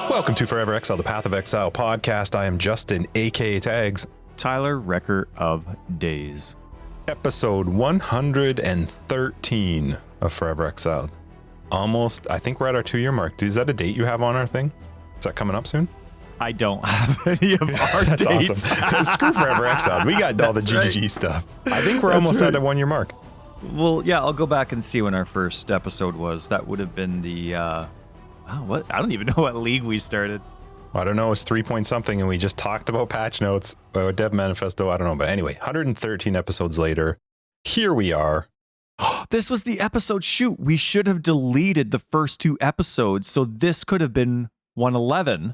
Welcome to Forever Exile, the Path of Exile podcast. I am Justin, aka Tags. Tyler, Wrecker of Days. Episode 113 of Forever Exiled. Almost, I think we're at our 2-year mark. Is that a date you have on our thing? Is that coming up soon? I don't have any of our That's dates. awesome. Screw Forever Exiled. We got all the GGG stuff. I think we're almost at a 1-year mark. Well, yeah, I'll go back and see when our first episode was. That would have been the, what? I don't even know what league we started. I don't know. It's 3 point something, and we just talked about patch notes, Dev Manifesto. I don't know. But anyway, 113 episodes later, here we are. This was the episode. Shoot, we should have deleted the first 2 episodes, so this could have been 111,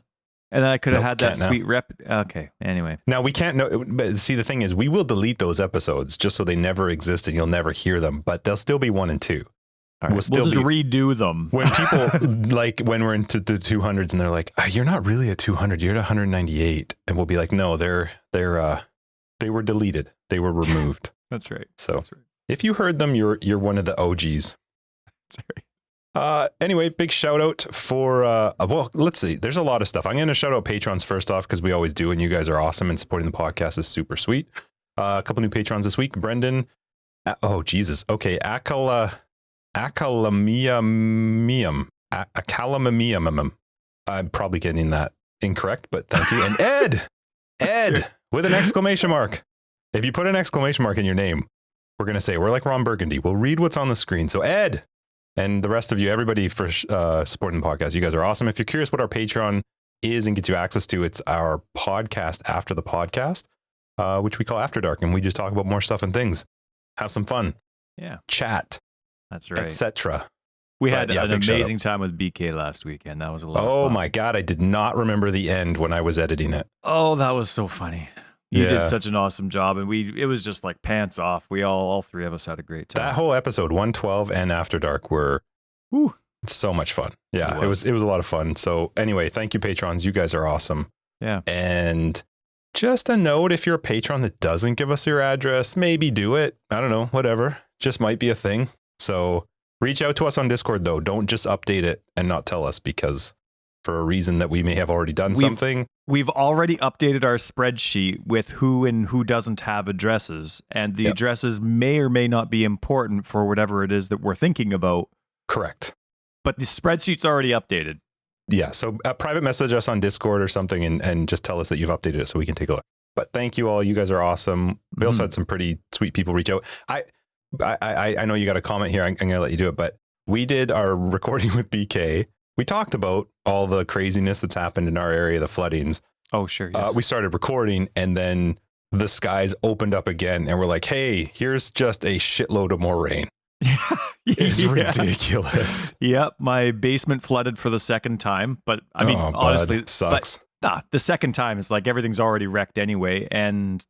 and I could have had that sweet rep. Okay, anyway. Now, we can't know. But see, the thing is, we will delete those episodes just so they never exist and you'll never hear them, but they'll still be 1 and 2. Right. We'll just redo them. When people like when we're into the 200s and they're like, "You're not really at 200, you're at 198," and we'll be like, "No, they were deleted, they were removed." That's right. So that's right. If you heard them, you're one of the OGs. That's right. Anyway, big shout out for well, let's see. There's a lot of stuff. I'm going to shout out patrons first off because we always do, and you guys are awesome and supporting the podcast is super sweet. A couple new patrons this week. Brendan. Oh Jesus. Okay, Acalamamium. I'm probably getting that incorrect, but thank you. And Ed, with an exclamation mark. If you put an exclamation mark in your name, we're going to say, we're like Ron Burgundy. We'll read what's on the screen. So Ed and the rest of you, everybody for supporting the podcast. You guys are awesome. If you're curious what our Patreon is and gets you access to, it's our podcast after the podcast, which we call After Dark. And we just talk about more stuff and things. Have some fun. Yeah. Chat. That's right. Etc. We had an amazing time with BK last weekend. That was a lot of fun. Oh my God. I did not remember the end when I was editing it. Oh, that was so funny. You did such an awesome job. And it was just like pants off. We all 3 of us had a great time. That whole episode, 112 and After Dark, were so much fun. Yeah, it was a lot of fun. So anyway, thank you, patrons. You guys are awesome. Yeah. And just a note, if you're a patron that doesn't give us your address, maybe do it. I don't know, whatever. Just might be a thing. So reach out to us on Discord, though. Don't just update it and not tell us, because for a reason that we may have already done something. We've already updated our spreadsheet with who and who doesn't have addresses, and the addresses may or may not be important for whatever it is that we're thinking about. Correct. But the spreadsheet's already updated. Yeah, so private message us on Discord or something and just tell us that you've updated it so we can take a look. But thank you all. You guys are awesome. We also had some pretty sweet people reach out. I know you got a comment here. I'm going to let you do it, but we did our recording with BK. We talked about all the craziness that's happened in our area, the floodings. Oh, sure. Yes. We started recording and then the skies opened up again and we're like, hey, here's just a shitload of more rain. It's ridiculous. Yep. My basement flooded for the second time, but I mean, honestly, it sucks. The second time is like everything's already wrecked anyway. And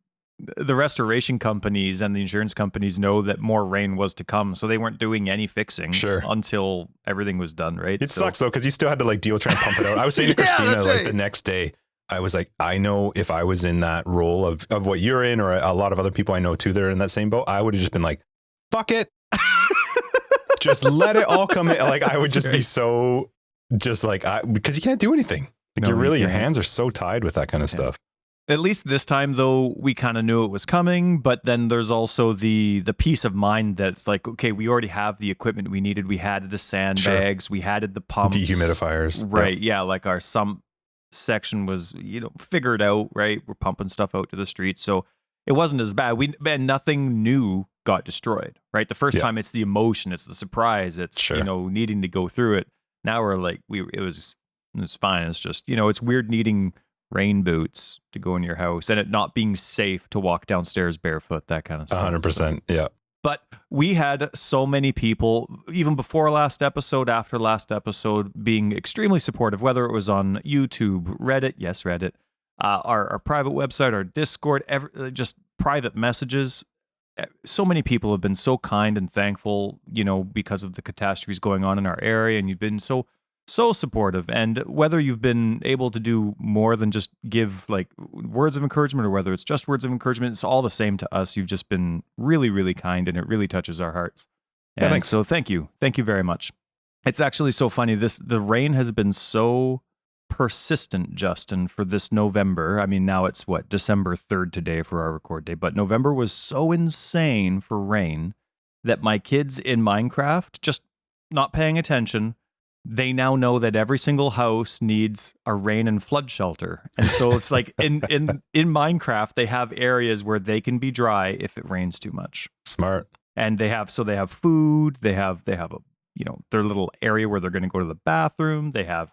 the restoration companies and the insurance companies know that more rain was to come, so they weren't doing any fixing until everything was done, right? It sucks though, because you still had to like deal trying to pump it out. I was saying to Christina the next day, I was like, I know if I was in that role of what you're in, or a lot of other people I know too that are in that same boat, I would have just been like, fuck it. Just let it all come in. Like I would just be so just like, because you can't do anything. Like your hands are so tied with that kind of stuff. At least this time, though, we kind of knew it was coming, but then there's also the peace of mind that's like, okay, we already have the equipment we needed. We had the sandbags, we had the pumps. Dehumidifiers. Right, yeah, like our sump section was, figured out, right? We're pumping stuff out to the streets, so it wasn't as bad. Nothing new got destroyed, right? The first time it's the emotion, it's the surprise, it's, needing to go through it. Now we're like, it was fine. It's just, it's weird needing rain boots to go in your house and it not being safe to walk downstairs barefoot, that kind of stuff. 100%. Yeah. But we had so many people, even before last episode, after last episode, being extremely supportive, whether it was on YouTube, Reddit, our private website, our Discord, just private messages. So many people have been so kind and thankful, because of the catastrophes going on in our area, and you've been so supportive. And whether you've been able to do more than just give like words of encouragement, or whether it's just words of encouragement, it's all the same to us. You've just been really, really kind, and it really touches our hearts. And so thank you very much. It's actually so funny. The rain has been so persistent, Justin, for this November. I mean, now it's what, December 3rd today for our record day, but November was so insane for rain that my kids in Minecraft, just not paying attention, they now know that every single house needs a rain and flood shelter. And so it's like in Minecraft, they have areas where they can be dry if it rains too much. Smart. And they have food, they have a, their little area where they're going to go to the bathroom. They have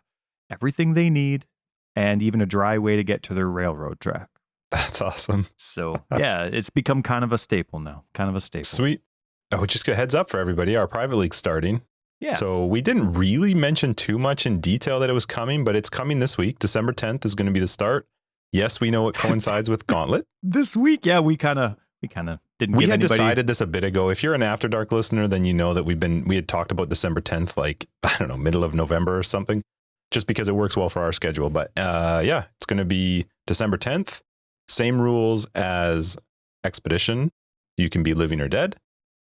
everything they need and even a dry way to get to their railroad track. That's awesome. So yeah, it's become kind of a staple now. Sweet. Oh, just a heads up for everybody. Our private league's starting. Yeah. So we didn't really mention too much in detail that it was coming, but it's coming this week. December 10th is going to be the start. Yes, we know it coincides with Gauntlet. This week, yeah, we kind of didn't. We had decided this a bit ago. If you're an After Dark listener, then you know that we had talked about December 10th, like, I don't know, middle of November or something, just because it works well for our schedule. But yeah, it's going to be December 10th. Same rules as Expedition. You can be living or dead.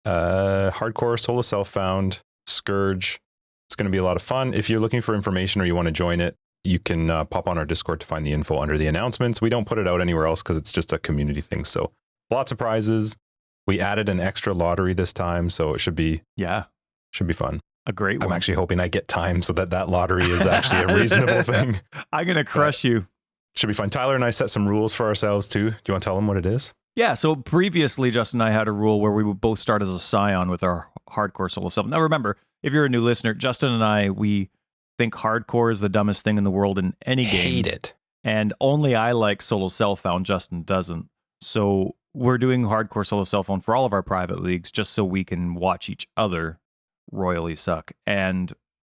Hardcore, solo self-found, Scourge. It's going to be a lot of fun. If you're looking for information or you want to join it, you can pop on our Discord to find the info under the announcements. We don't put it out anywhere else because it's just a community thing. So lots of prizes. We added an extra lottery this time, so it should be fun. A great one. I'm actually hoping I get time so that lottery is actually a reasonable thing. I'm going to crush you. Should be fun. Tyler and I set some rules for ourselves too. Do you want to tell them what it is? Yeah, so previously, Justin and I had a rule where we would both start as a scion with our hardcore solo self. Now remember, if you're a new listener, Justin and I, we think hardcore is the dumbest thing in the world in any game. Hate it. And only I like solo self-found, Justin doesn't. So we're doing hardcore solo self-found for all of our private leagues just so we can watch each other royally suck. And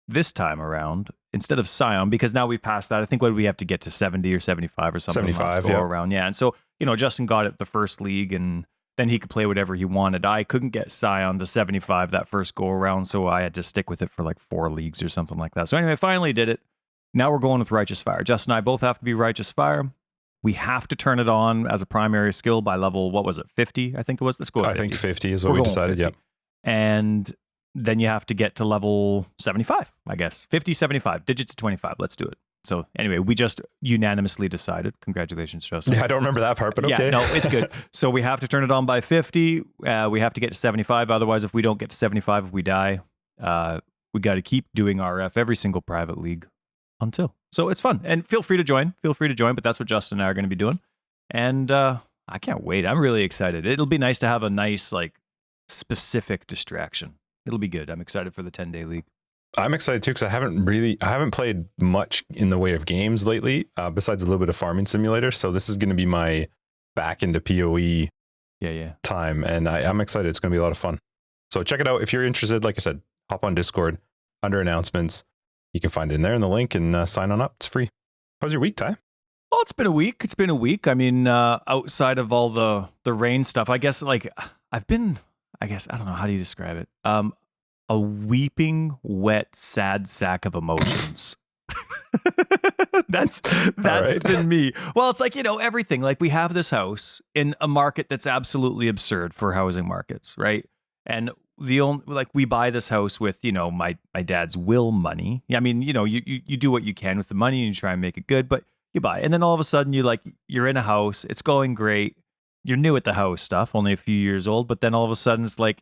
this time around, instead of scion, because now we've passed that, I think what we have to get to 70 or 75 or something. 75, go around. Yeah. And so, Justin got it the first league and then he could play whatever he wanted. I couldn't get scion to 75 that first go around, so I had to stick with it for like 4 leagues or something like that. So anyway, finally did it. Now we're going with Righteous Fire. Justin and I both have to be Righteous Fire. We have to turn it on as a primary skill by level, what was it, 50? I think it was. Let's go with 50. I think 50 is what we decided, yeah. And then you have to get to level 75, I guess. 50, 75, digits to 25. Let's do it. So anyway, we just unanimously decided. Congratulations, Justin. Yeah, I don't remember that part, but okay. Yeah, no, it's good. So we have to turn it on by 50. We have to get to 75. Otherwise, if we don't get to 75, if we die, we got to keep doing RF every single private league until. So it's fun. And feel free to join. But that's what Justin and I are going to be doing. And I can't wait. I'm really excited. It'll be nice to have a nice, like, specific distraction. It'll be good. I'm excited for the 10-day league. I'm excited too because I haven't played much in the way of games lately, besides a little bit of Farming Simulator. So this is going to be my back into PoE time, and I'm excited. It's going to be a lot of fun. So check it out if you're interested. Like I said, hop on Discord under announcements. You can find it in there in the link and sign on up. It's free. How's your week, Ty? Well, it's been a week. I mean, outside of all the rain stuff, I guess I don't know, how do you describe it? A weeping, wet, sad sack of emotions. That's right. Been me. Well, it's like, everything. Like, we have this house in a market that's absolutely absurd for housing markets, right? And we buy this house with, my dad's will money. I mean, you do what you can with the money and you try and make it good, but you buy. And then all of a sudden you're in a house, it's going great. You're new at the house stuff, only a few years old, but then all of a sudden it's like,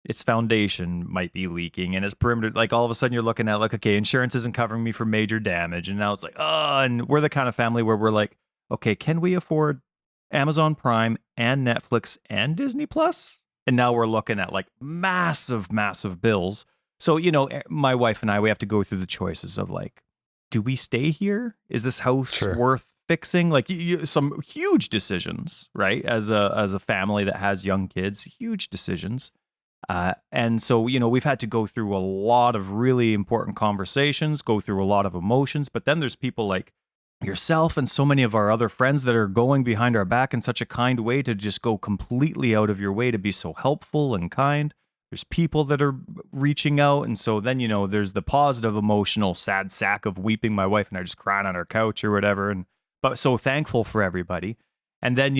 its foundation might be leaking and its perimeter, like all of a sudden you're looking at like, okay, insurance isn't covering me for major damage. And now it's like, and we're the kind of family where we're like, okay, can we afford Amazon Prime and Netflix and Disney Plus? And now we're looking at like massive, massive bills. So, my wife and I, we have to go through the choices of like, do we stay here? Is this house worth fixing? Like some huge decisions, right? As a family that has young kids, huge decisions. And so, we've had to go through a lot of really important conversations, go through a lot of emotions, but then there's people like yourself and so many of our other friends that are going behind our back in such a kind way to just go completely out of your way to be so helpful and kind. There's people that are reaching out. And so then, there's the positive, emotional, sad sack of weeping. My wife and I just crying on our couch or whatever. But so thankful for everybody. And then,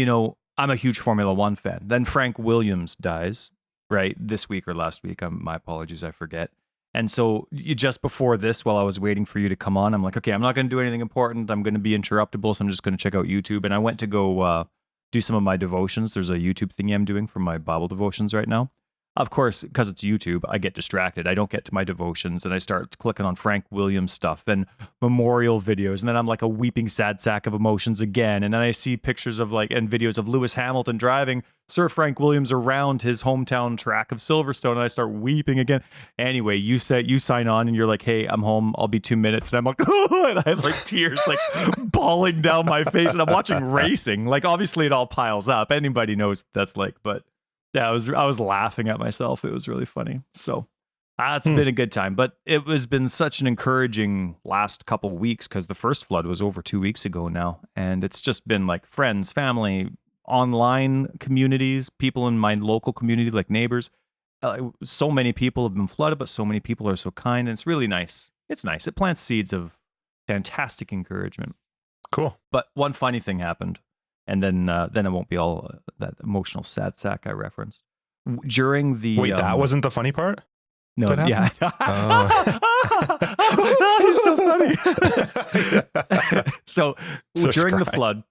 I'm a huge Formula One fan. Then Frank Williams dies. Right, this week or last week. My apologies, I forget. And so just before this, while I was waiting for you to come on, I'm like, okay, I'm not going to do anything important. I'm going to be interruptible, so I'm just going to check out YouTube. And I went to go do some of my devotions. There's a YouTube thingy I'm doing for my Bible devotions right now. Of course, because it's YouTube, I get distracted. I don't get to my devotions, and I start clicking on Frank Williams stuff and memorial videos, and then I'm like a weeping sad sack of emotions again. And then I see pictures of and videos of Lewis Hamilton driving Sir Frank Williams around his hometown track of Silverstone, and I start weeping again. Anyway, you sign on, and you're like, "Hey, I'm home. I'll be 2 minutes," and I'm like, "Oh!" And I have tears bawling down my face, and I'm watching racing. Obviously, it all piles up. Anybody knows what that's like, but. Yeah, I was laughing at myself. It was really funny. So it's been a good time. But it has been such an encouraging last couple of weeks because the first flood was over 2 weeks ago now. And it's just been friends, family, online communities, people in my local community, neighbors. So many people have been flooded, but so many people are so kind. And it's really nice. It's nice. It plants seeds of fantastic encouragement. Cool. But one funny thing happened. And then it won't be all that emotional sad sack I referenced. During the wait, that wasn't the funny part? No, yeah. He's so funny. So during the flood,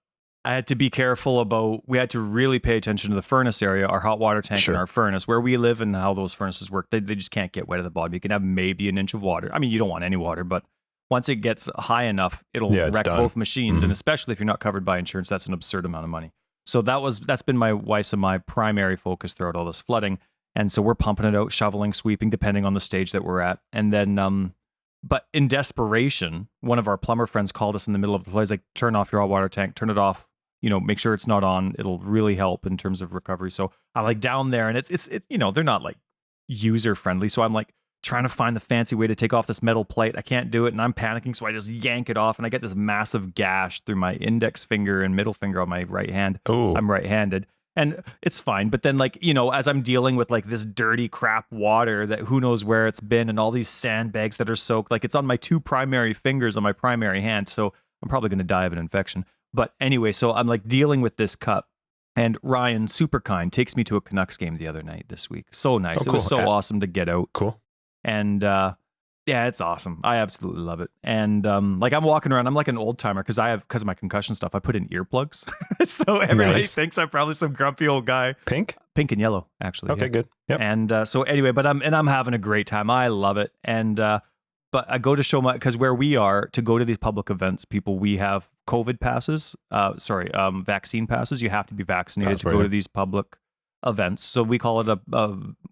I had to be careful about. We had to really pay attention to the furnace area, our hot water tank, and our furnace, where we live, and how those furnaces work. They just can't get wet at the bottom. You can have maybe an inch of water. I mean, you don't want any water, but. Once it gets high enough, it'll wreck both machines. And especially if you're not covered by insurance, that's an absurd amount of money. So that's been my wife's and my primary focus throughout all this flooding. And so we're pumping it out, shoveling, sweeping, depending on the stage that we're at. And then, but in desperation, one of our plumber friends called us in the middle of the flood. He's like, turn off your hot water tank, turn it off, make sure it's not on. It'll really help in terms of recovery. So I down there, and it's they're not user friendly. So I'm trying to find the fancy way to take off this metal plate. I can't do it, and I'm panicking, so I just yank it off, and I get this massive gash through my index finger and middle finger on my right hand. Oh. I'm right-handed, and it's fine. But then, as I'm dealing with this dirty crap water that who knows where it's been, and all these sandbags that are soaked, it's on my two primary fingers on my primary hand, so I'm probably going to die of an infection. But anyway, so I'm dealing with this cup. And Ryan, super kind, takes me to a Canucks game the other night this week. So nice. Oh, cool. It was so awesome to get out. Cool. And yeah, it's awesome. I absolutely love it. And I'm walking around. I'm like an old timer because of my concussion stuff. I put in earplugs, so everybody thinks I'm probably some grumpy old guy. Pink and yellow, actually. Okay, good. Yep. And so anyway, but I'm having a great time. I love it. And but I go to show because where we are to go to these public events, we have COVID passes. Vaccine passes. You have to be vaccinated to go to these public events. So we call it a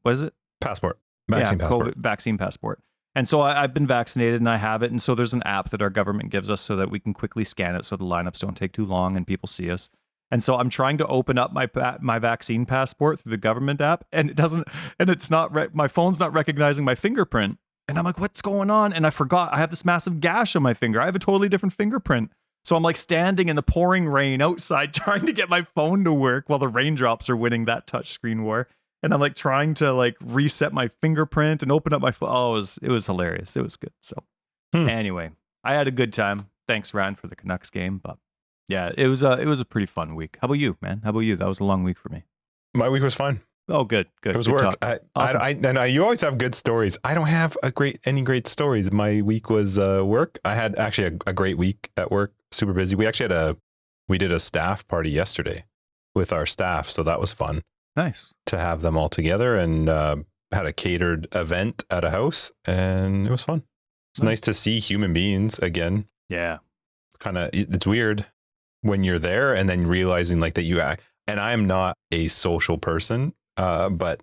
what is it? Passport. Vaccine passport. COVID vaccine passport. And so I've been vaccinated and I have it. And so there's an app that our government gives us so that we can quickly scan it so the lineups don't take too long and people see us. And so I'm trying to open up my vaccine passport through the government app, and it doesn't, and it's not, my phone's not recognizing my fingerprint. And I'm like, what's going on? And I forgot I have this massive gash on my finger. I have a totally different fingerprint. So I'm standing in the pouring rain outside trying to get my phone to work while the raindrops are winning that touchscreen war. And I'm trying to reset my fingerprint and open up my phone. Oh, it was hilarious. It was good. So anyway, I had a good time. Thanks, Ryan, for the Canucks game. But yeah, it was a pretty fun week. How about you, man? How about you? That was a long week for me. My week was fine. Oh, good. It was good work. Awesome. You always have good stories. I don't have any great stories. My week was work. I had actually a great week at work. Super busy. We actually we did a staff party yesterday with our staff, so that was fun. Nice to have them all together, and had a catered event at a house, and it was fun. It's nice to see human beings again. Yeah. It's weird when you're there and then realizing that you act, and I'm not a social person, but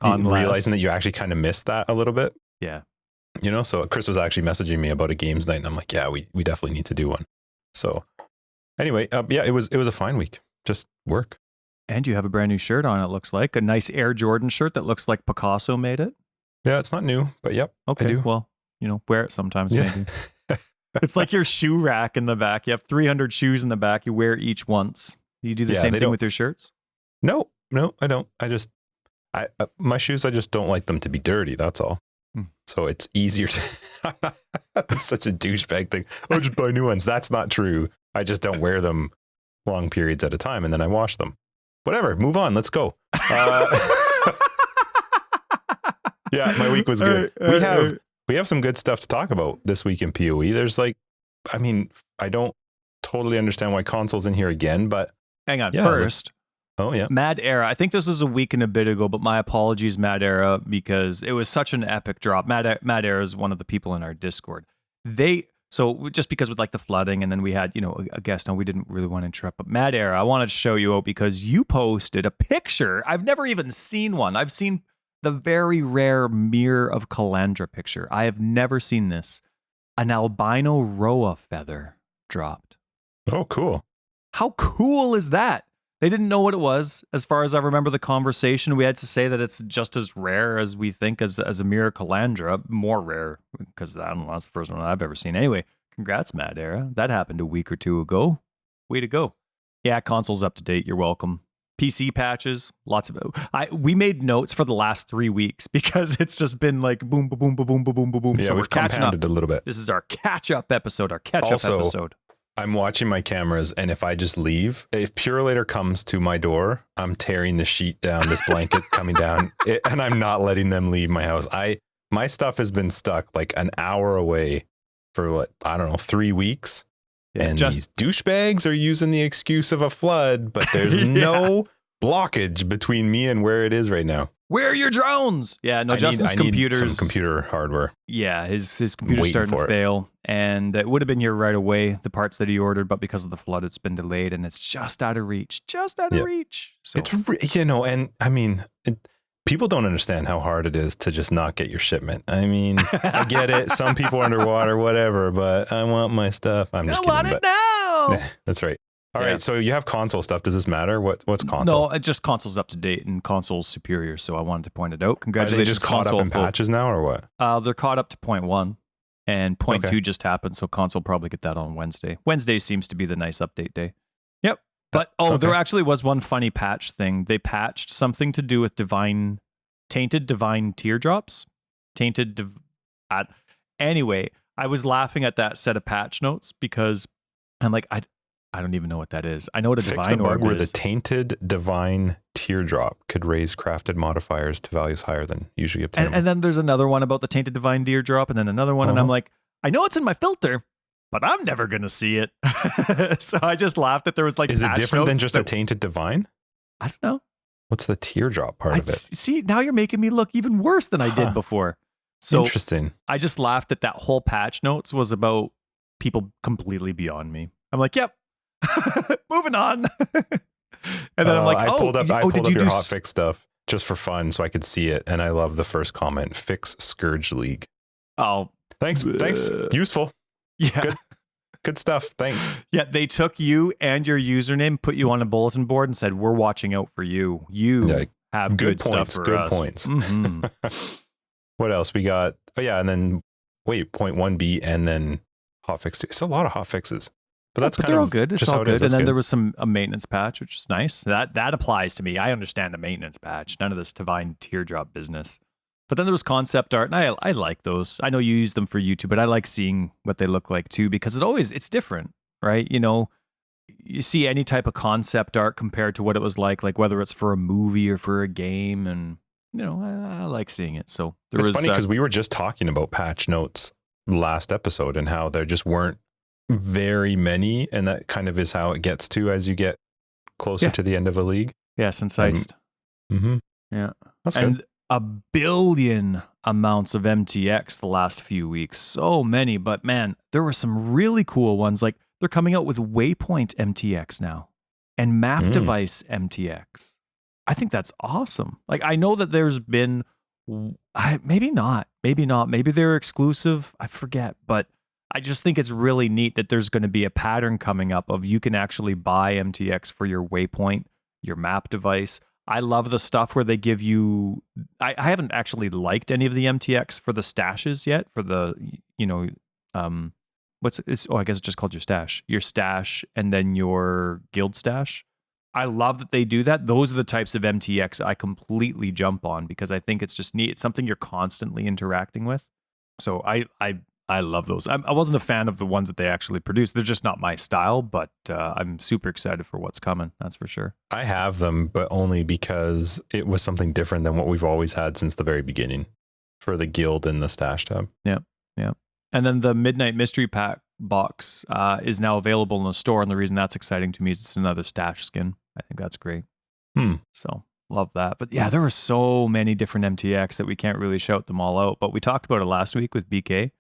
realizing that you actually kind of miss that a little bit. Yeah. So Chris was actually messaging me about a games night, and I'm like, yeah, we definitely need to do one. So anyway, yeah, it was a fine week. Just work. And you have a brand new shirt on, it looks like. A nice Air Jordan shirt that looks like Picasso made it. Yeah, it's not new, but yep. Okay, I do. Well, wear it sometimes maybe. It's like your shoe rack in the back. You have 300 shoes in the back. You wear each once. You do the same thing with your shirts? No, I don't. My shoes, I just don't like them to be dirty. That's all. So it's easier to, it's such a douchebag thing. Oh, just buy new ones. That's not true. I just don't wear them long periods at a time, and then I wash them. Whatever, move on. Let's go. Yeah, my week was good. we have some good stuff to talk about this week in PoE. There's like, I mean, I don't totally understand why console's in here again, but Hang on. yeah, First, oh yeah, Mad Era. I think this was a week and a bit ago, but my apologies, Mad Era, because it was such an epic drop. Mad Era is one of the people in our Discord. So just because with like the flooding, and then we had, a guest on, we didn't really want to interrupt, but Mad Era, I wanted to show you out because you posted a picture. I've never even seen one. I've seen the very rare Mirror of Calandra picture. I have never seen this. An albino Roa feather dropped. oh cool. How cool is that? They didn't know what it was. As far as I remember the conversation, we had to say that it's just as rare as we think as a Mirror Calandra. More rare, because I don't know, that's the first one I've ever seen. Anyway, congrats, Mad Era. That happened a week or two ago. Way to go. Yeah, console's up to date. You're welcome. PC patches, lots of it. We made notes for the last 3 weeks because it's just been like boom, boom, boom, boom, boom, boom, boom, boom. Yeah, So we've we're catching up compounded a little bit. This is our catch-up episode, episode. I'm watching my cameras, and if I just leave, if Purelator comes to my door, I'm tearing the sheet down, this blanket coming down, and I'm not letting them leave my house. My stuff has been stuck like an hour away for what, I don't know, 3 weeks. Yeah, and these douchebags are using the excuse of a flood, but there's no blockage between me and where it is right now. Where are your drones? Yeah, no, Justin's computers. Need some computer hardware. Yeah, his computer's starting to fail, and it would have been here right away, the parts that he ordered, but because of the flood, it's been delayed, and it's just out of reach. Just out of reach. So it's, and I mean, people don't understand how hard it is to just not get your shipment. I mean, I get it. Some people are underwater, whatever, but I want my stuff. I'm just kidding. I want it now. That's right. All right, so you have console stuff. Does this matter? What's console? No, just console's up to date and console's superior. So I wanted to point it out. Congratulations. Are they just caught up in patches now, or what? They're caught up to 0.1, and 0.2 just happened. So console probably get that on Wednesday. Wednesday seems to be the nice update day. Yep. But there actually was one funny patch thing. They patched something to do with tainted divine teardrops. Anyway, I was laughing at that set of patch notes because I'm like, I don't even know what that is. I know what a divine orb is. Where the tainted divine teardrop could raise crafted modifiers to values higher than usually obtainable. And then there's another one about the tainted divine teardrop, and then another one, and I'm like, I know it's in my filter, but I'm never gonna see it. So I just laughed that there was like. Is it different than just a tainted divine? I don't know. What's the teardrop part of it? See, now you're making me look even worse than I did before. So interesting. I just laughed that whole patch notes was about people completely beyond me. I'm like, yep. Moving on. And then I'm like, I pulled up your hotfix stuff just for fun so I could see it. And I love the first comment, fix Scourge League. Oh, thanks. Useful. Yeah. Good stuff. Thanks. Yeah. They took you and your username, put you on a bulletin board and said, we're watching out for you. You have good stuff for good us. Points. Mm-hmm. What else we got? Oh yeah. And then 0.1b and then hotfix 2. It's a lot of hotfixes. But they're all good. It's all good. And then there was a maintenance patch, which is nice. That applies to me. I understand a maintenance patch. None of this divine teardrop business. But then there was concept art, and I like those. I know you use them for YouTube, but I like seeing what they look like too, because it's different, right? You see any type of concept art compared to what it was like whether it's for a movie or for a game, and I like seeing it. So it's funny because we were just talking about patch notes last episode and how there just weren't very many, and that kind of is how it gets to as you get closer to the end of a league. Yes, incised. Yeah, that's and good. 1 billion amounts of MTX the last few weeks. So many, but man, there were some really cool ones. Like they're coming out with Waypoint MTX now and Map Device MTX. I think that's awesome. Like I know that there's been, maybe not. Maybe they're exclusive. I forget, but I just think it's really neat that there's going to be a pattern coming up of you can actually buy MTX for your Waypoint, your Map Device. I love the stuff where they give you, I haven't actually liked any of the MTX for the stashes yet, for the, I guess it's just called your stash and then your guild stash. I love that they do that. Those are the types of MTX I completely jump on because I think it's just neat. It's something you're constantly interacting with. So I love those. I wasn't a fan of the ones that they actually produced. They're just not my style, but I'm super excited for what's coming. That's for sure. I have them, but only because it was something different than what we've always had since the very beginning. for the guild in the stash tab. Yeah. And then the Midnight Mystery Pack box is now available in the store. And the reason that's exciting to me is it's another stash skin. I think that's great. So love that. But yeah, there were so many different MTX that we can't really shout them all out. But we talked about it last week with BK.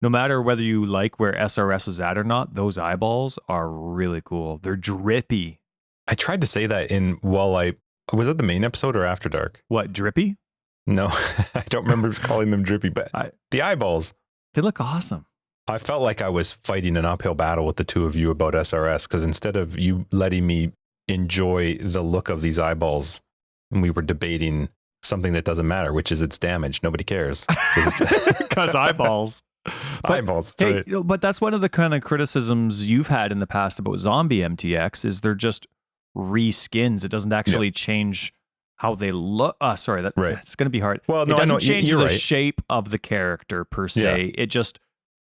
No matter whether you like where SRS is at or not, those eyeballs are really cool. They're drippy. I tried to say that was it the main episode or After Dark? What, drippy? No, I don't remember calling them drippy, but the eyeballs. They look awesome. I felt like I was fighting an uphill battle with the two of you about SRS, because instead of you letting me enjoy the look of these eyeballs, and we were debating something that doesn't matter, which is its damage. Nobody cares. Because eyeballs. Eyeballs. Hey, but that's one of the kind of criticisms you've had in the past about zombie MTX is they're just reskins. It doesn't actually change how they look. That's going to be hard. Well, no, it doesn't I know. change You're the right. shape of the character per se. Yeah.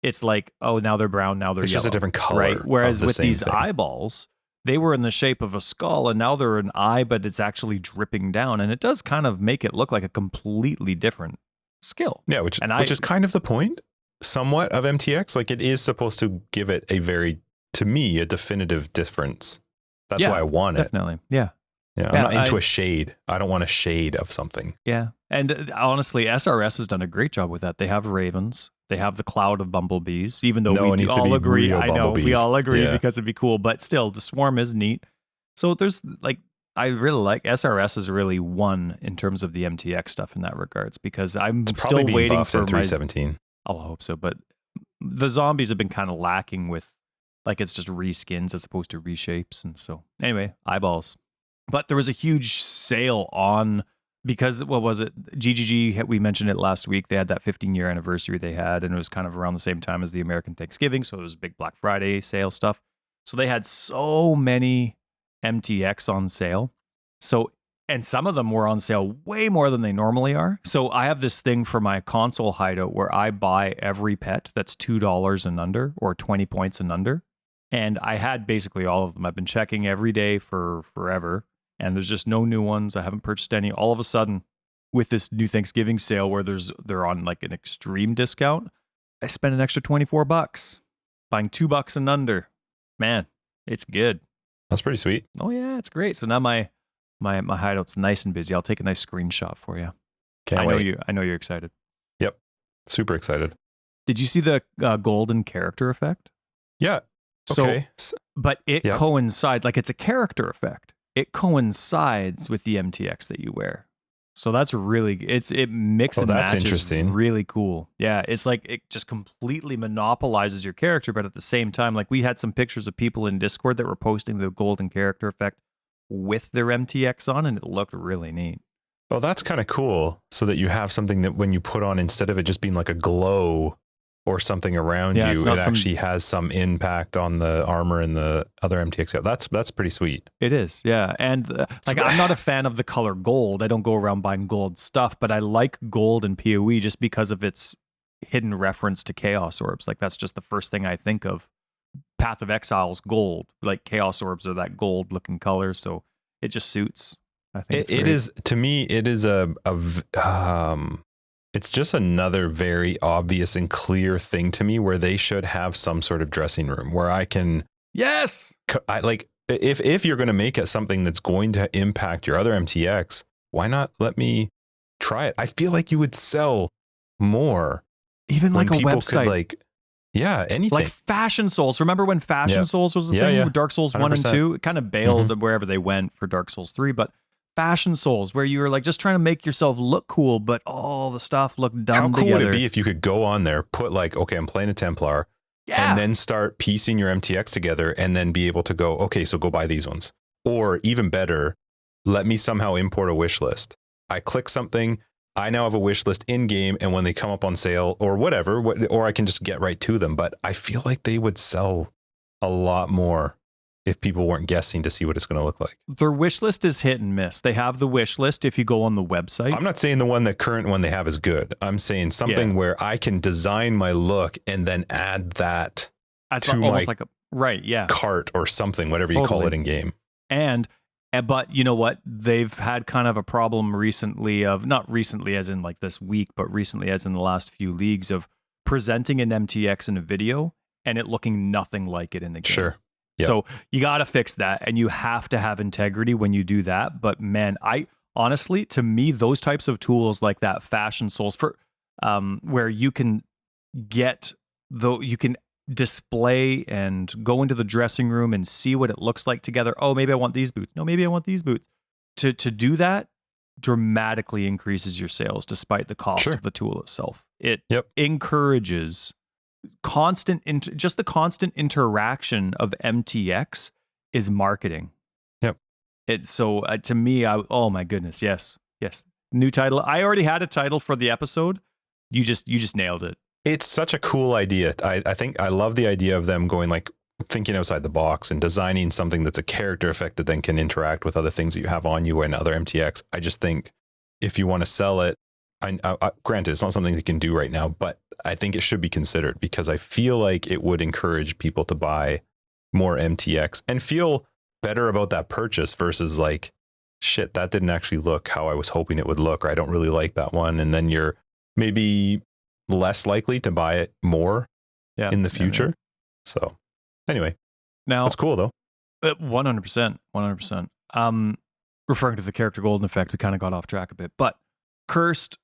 It's like, oh, now they're brown, now they're It's yellow. just a different color. Right. Whereas of the with same these thing. eyeballs, they were in the shape of a skull, and now they're an eye, but it's actually dripping down, and it does kind of make it look like a completely different skill. Yeah, which is kind of the point, somewhat, of MTX. Like, it is supposed to give it to me, a definitive difference. That's why I want it. Definitely. Yeah. Yeah, I'm not into a shade. I don't want a shade of something. Yeah. And honestly, SRS has done a great job with that. They have ravens. They have the cloud of bumblebees, even though we all agree. I know we all agree because it'd be cool, but still the swarm is neat. So there's I really like SRS is really one in terms of the MTX stuff in that regards, because I'm still waiting for 317. I hope so. But the zombies have been kind of lacking with it's just reskins as opposed to reshapes. And so anyway, eyeballs. But there was a huge sale on, because what was it? GGG, we mentioned it last week. They had that 15-year anniversary they had, and it was kind of around the same time as the American Thanksgiving. So it was big Black Friday sale stuff. So they had so many MTX on sale. So, and some of them were on sale way more than they normally are. So I have this thing for my console hideout where I buy every pet that's $2 and under, or 20 points and under. And I had basically all of them. I've been checking every day for forever. And there's just no new ones. I haven't purchased any. All of a sudden, with this new Thanksgiving sale where they're on an extreme discount, I spent an extra $24 buying $2 and under. Man, it's good. That's pretty sweet. Oh yeah, it's great. So now my hideout's nice and busy. I'll take a nice screenshot for you. Can't wait. I know you're excited. Yep, super excited. Did you see the golden character effect? Yeah. So, okay. But it coincides, it's a character effect. It coincides with the MTX that you wear. So that's really, it mixes and matches. Interesting. Really cool. Yeah. It's it just completely monopolizes your character. But at the same time, we had some pictures of people in Discord that were posting the golden character effect with their MTX on, and it looked really neat. Oh, that's kind of cool. So that you have something that when you put on, instead of it just being like a glow or something around you, it actually has some impact on the armor and the other MTX. That's pretty sweet. It is, yeah. And I'm not a fan of the color gold. I don't go around buying gold stuff, but I like gold in PoE just because of its hidden reference to Chaos Orbs. That's just the first thing I think of. Path of Exile's gold. Chaos Orbs are that gold looking color, so it just suits. I think it is, to me, it is it's just another very obvious and clear thing to me where they should have some sort of dressing room where I can. Yes. If you're going to make it something that's going to impact your other MTX, why not let me try it? I feel like you would sell more. Even a website. Anything. Fashion Souls. Remember when Fashion Souls was the thing? Yeah. Dark Souls 1 and 2? It kind of bailed wherever they went for Dark Souls 3, but Fashion Souls, where you were just trying to make yourself look cool, but all the stuff looked dumb together. How cool would it be if you could go on there, put okay, I'm playing a Templar, and then start piecing your MTX together, and then be able to go, okay, so go buy these ones. Or even better, let me somehow import a wish list. I click something, I now have a wish list in game, and when they come up on sale or whatever, or I can just get right to them. But I feel like they would sell a lot more if people weren't guessing to see what it's going to look like. Their wish list is hit and miss. They have the wish list if you go on the website. I'm not saying the current one they have is good. I'm saying something where I can design my look and then add that to my cart or something, whatever you call it in game. And But you know what? They've had kind of a problem recently of, not recently as in like this week, but recently as in the last few leagues, of presenting an MTX in a video and it looking nothing like it in the game. Sure. Yep. So you got to fix that, and you have to have integrity when you do that. But man, honestly, to me, those types of tools like that, Fashion Souls, for where you can you can display and go into the dressing room and see what it looks like together. Oh, maybe I want these boots. No, maybe I want these boots. To do that dramatically increases your sales despite the cost of the tool itself. It encourages just the constant interaction of MTX is marketing. Yep. It's so to me, oh my goodness, yes. New title. I already had a title for the episode. You just nailed it. It's such a cool idea. I think I love the idea of them going like thinking outside the box and designing something that's a character effect that then can interact with other things that you have on you and other MTX. I just think if you want to sell it, granted, it's not something you can do right now, but I think it should be considered because I feel like it would encourage people to buy more MTX and feel better about that purchase versus like, shit, that didn't actually look how I was hoping it would look, or I don't really like that one. And then you're maybe less likely to buy it more in the future. So anyway, now that's cool though. 100%. Referring to the character golden effect, we kind of got off track a bit, but Cursed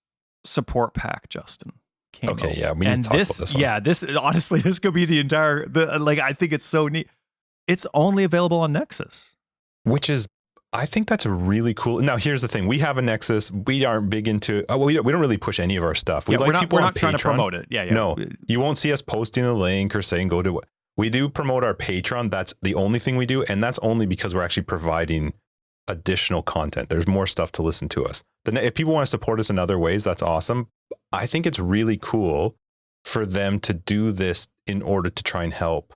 support pack, Justin, came out. Yeah, we need to talk about this one. Yeah, this honestly, this could be the entire. I think it's so neat. It's only available on Nexus, which is, I think that's a really cool. Now, here's the thing: we have a Nexus. We aren't big into. We don't really push any of our stuff. We like people. We're not trying to promote it. Yeah. No, you won't see us posting a link or saying go to. We do promote our Patreon. That's the only thing we do, and that's only because we're actually providing additional content. There's more stuff to listen to us. If people want to support us in other ways, that's awesome. I think it's really cool for them to do this in order to try and help,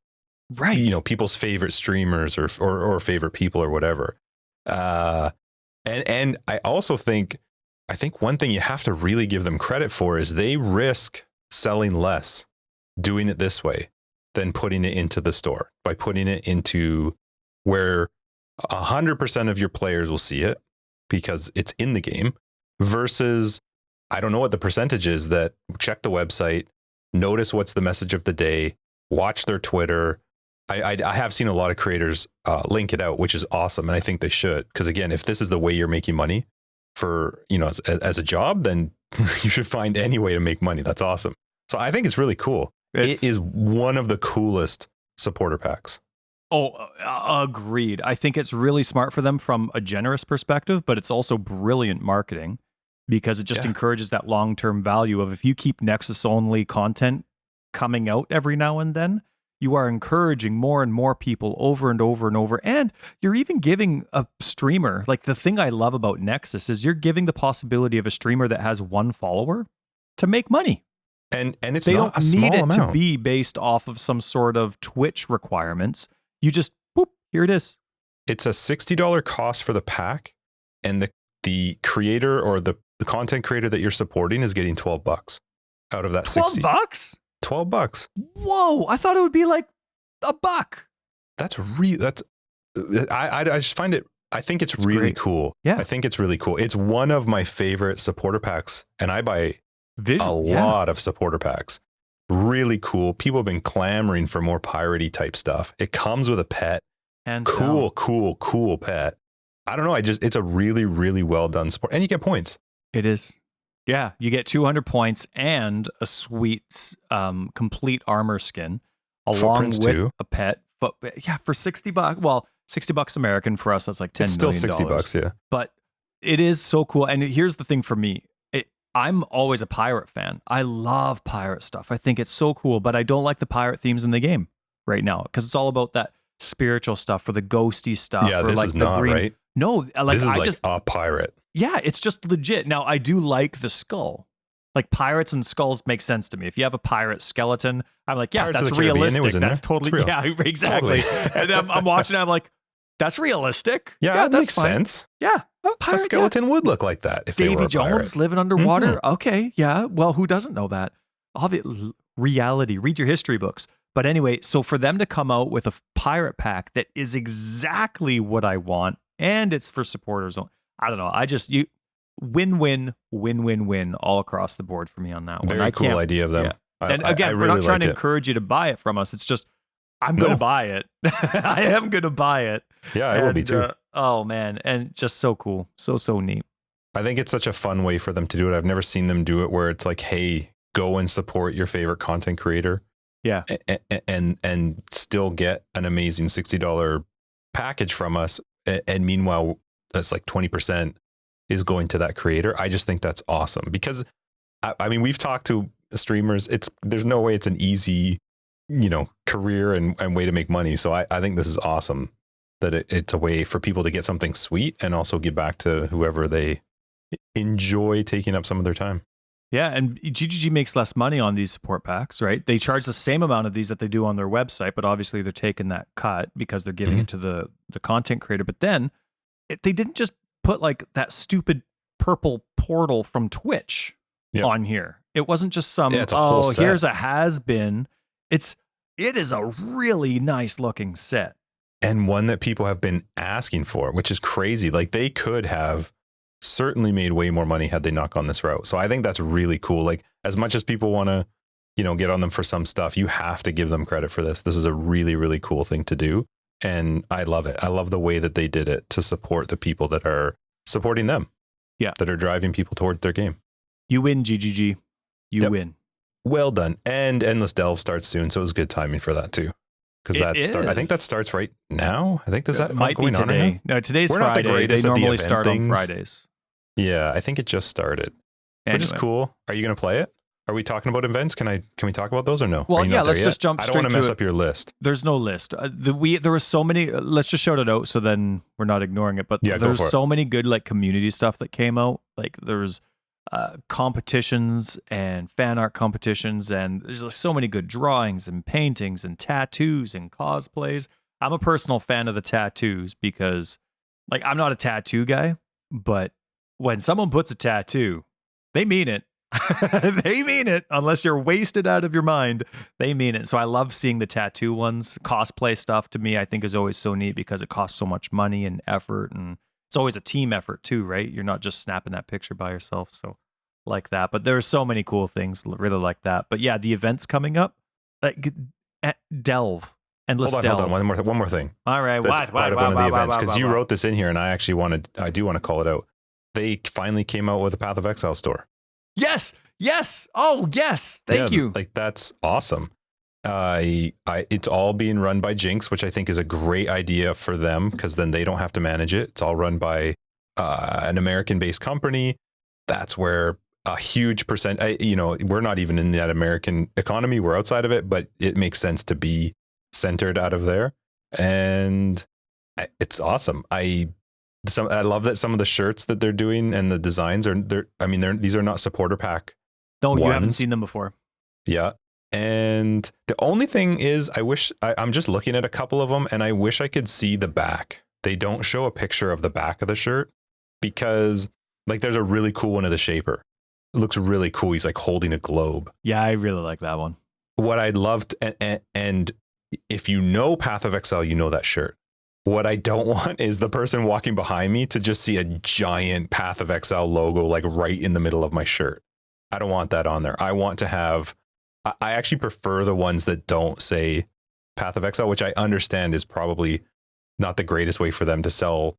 people's favorite streamers or favorite people or whatever. And I also think one thing you have to really give them credit for is they risk selling less doing it this way than putting it into the store, by putting it into where 100% of your players will see it because it's in the game, versus I don't know what the percentage is that check the website, notice what's the message of the day, watch their Twitter. I have seen a lot of creators link it out, which is awesome. And I think they should, because again, if this is the way you're making money for, as a job, then you should find any way to make money. That's awesome. So I think it's really cool. It is one of the coolest supporter packs. Oh, agreed. I think it's really smart for them from a generous perspective, but it's also brilliant marketing because it just encourages that long-term value of, if you keep Nexus only content coming out every now and then, you are encouraging more and more people over and over and over. And you're even giving a streamer, like the thing I love about Nexus is you're giving the possibility of a streamer that has one follower to make money. And it's not a small amount. They don't need it to be based off of some sort of Twitch requirements. You just, boop, here it is. It's a $60 cost for the pack, and the creator or the content creator that you're supporting is getting $12 out of that $60. $12? $12. Whoa, I thought it would be like $1. I just find it, I think it's really great. Cool. Yeah. I think it's really cool. It's one of my favorite supporter packs, and I buy a lot of supporter packs. Really cool. People have been clamoring for more piratey type stuff. It comes with a pet. Cool pet. I don't know. It's a really, really well done support, and you get points. It is. Yeah, you get 200 points and a sweet complete armor skin along with a pet. But yeah, for $60, well, $60 American, for us that's like $10 million. Still $60, yeah. But it is so cool. And here's the thing for me. I'm always a pirate fan. I love pirate stuff. I think it's so cool, but I don't like the pirate themes in the game right now because it's all about that spiritual stuff or the ghosty stuff. Yeah, or this like is not green. Right. No, like this is a pirate. Yeah, it's just legit. Now, I do like the skull. Like pirates and skulls make sense to me. If you have a pirate skeleton, I'm like, yeah, Pirates that's realistic. That's totally, yeah, exactly. Totally. And I'm watching it, I'm like, that's realistic. Yeah, that makes sense. Yeah. A skeleton would look like that if Davy they were a Jones pirate. Living underwater. Mm-hmm. Okay, yeah. Well, who doesn't know that? Reality. Read your history books. But anyway, so for them to come out with a pirate pack that is exactly what I want, and it's for supporters. I don't know. You win all across the board for me on that one. Very cool idea of them. Yeah. And again, we're not trying to encourage you to buy it from us. It's just, I'm going to buy it. I am going to buy it. Yeah, I will be too. Oh man. And just so cool. So neat. I think it's such a fun way for them to do it. I've never seen them do it where it's like, hey, go and support your favorite content creator. Yeah. And still get an amazing $60 package from us. And meanwhile, that's like 20% is going to that creator. I just think that's awesome because I mean, we've talked to streamers. There's no way it's an easy, career and way to make money. So I think this is awesome that it's a way for people to get something sweet and also give back to whoever they enjoy taking up some of their time. Yeah, and GGG makes less money on these support packs, right? They charge the same amount of these that they do on their website, but obviously they're taking that cut because they're giving it to the content creator. But then they didn't just put like that stupid purple portal from Twitch on here. It wasn't just some, here's a has-been. It is a really nice looking set. And one that people have been asking for, which is crazy. Like they could have certainly made way more money had they not gone this route. So I think that's really cool. Like as much as people want to, get on them for some stuff, you have to give them credit for this. This is a really, really cool thing to do. And I love it. I love the way that they did it to support the people that are supporting them. Yeah. That are driving people towards their game. You win, GGG. You win. Well done. And Endless Delve starts soon. So it was good timing for that too. Because I think that starts right now. I think that might be today. Right now? No, today's Friday. Not the greatest they normally start on Fridays. Yeah, I think it just started, which is cool. Are you going to play it? Are we talking about events? Can we talk about those or no? Well, yeah, let's just jump straight to it. I don't want to mess up your list. There's no list. There were so many. Let's just shout it out so then we're not ignoring it. But there's so many good like community stuff that came out. Like there's competitions and fan art competitions, and there's like so many good drawings and paintings and tattoos and cosplays. I'm a personal fan of the tattoos because like I'm not a tattoo guy, but when someone puts a tattoo, they mean it. They mean it. Unless you're wasted out of your mind, they mean it. So I love seeing the tattoo ones. Cosplay stuff to me, I think is always so neat because it costs so much money and effort, and it's always a team effort too, right? You're not just snapping that picture by yourself. So like that, but there are so many cool things really like that. But yeah, the events coming up, like Delve. Endless Delve. Hold on, one more thing. All right, that's part of one of the events because you wrote this in here, and I do want to call it out. They finally came out with a Path of Exile store. Yes. Oh, yes. Thank you. Like that's awesome. It's all being run by Jinx, which I think is a great idea for them because then they don't have to manage it. It's all run by an American-based company. That's where a huge percent. We're not even in that American economy. We're outside of it, but it makes sense to be centered out of there, and it's awesome. I love that some of the shirts that they're doing and the designs these are not supporter pack. No, ones. You haven't seen them before. Yeah. And the only thing is I'm just looking at a couple of them and I wish I could see the back. They don't show a picture of the back of the shirt because like there's a really cool one of the Shaper. It looks really cool. He's like holding a globe. Yeah, I really like that one. What I loved, and if you know Path of Exile, you know that shirt. What I don't want is the person walking behind me to just see a giant Path of Exile logo like right in the middle of my shirt. I don't want that on there. I want to have, I actually prefer the ones that don't say Path of Exile, which I understand is probably not the greatest way for them to sell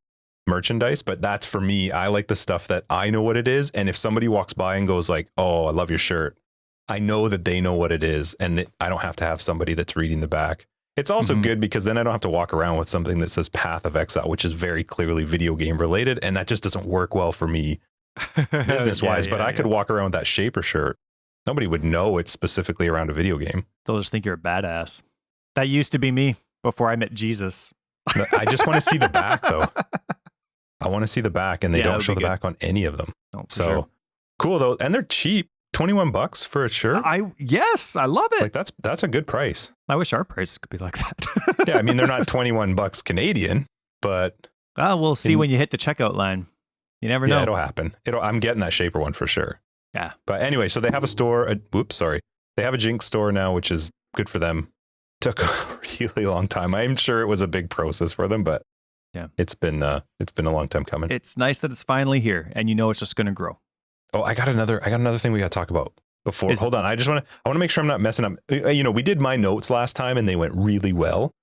merchandise, but that's for me. I like the stuff that I know what it is. And if somebody walks by and goes like, oh, I love your shirt, I know that they know what it is and that I don't have to have somebody that's reading the back. It's also good because then I don't have to walk around with something that says Path of Exile, which is very clearly video game related. And that just doesn't work well for me business wise, but I could walk around with that Shaper shirt. Nobody would know it's specifically around a video game. They'll just think you're a badass. That used to be me before I met Jesus. I just want to see the back though. I want to see the back and they don't show the back on any of them. No, so cool though. And they're cheap. $21 for a shirt. Yes, I love it. Like that's a good price. I wish our prices could be like that. Yeah, I mean they're not $21 Canadian, but we'll see when you hit the checkout line. You never know. Yeah, it'll happen. I'm getting that Shaper one for sure. Yeah. But anyway, so they have a store. They have a Jinx store now, which is good for them. Took a really long time. I'm sure it was a big process for them, but Yeah. It's been a long time coming. It's nice that it's finally here, and you know it's just going to grow. Oh, I got another thing we got to talk about before. Hold on. I want to make sure I'm not messing up. We did my notes last time and they went really well.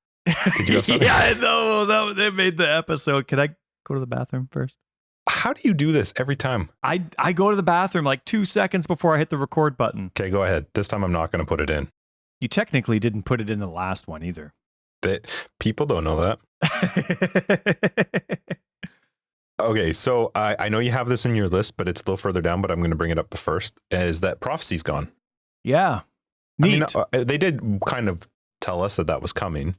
Did you have something? Yeah, I know. They made the episode. Can I go to the bathroom first? How do you do this every time? I go to the bathroom like 2 seconds before I hit the record button. Okay, go ahead. This time I'm not going to put it in. You technically didn't put it in the last one either. People don't know that. Okay, so I know you have this in your list, but it's a little further down, but I'm going to bring it up first, is that prophecy's gone. Yeah. Neat. I mean, they did kind of tell us that was coming.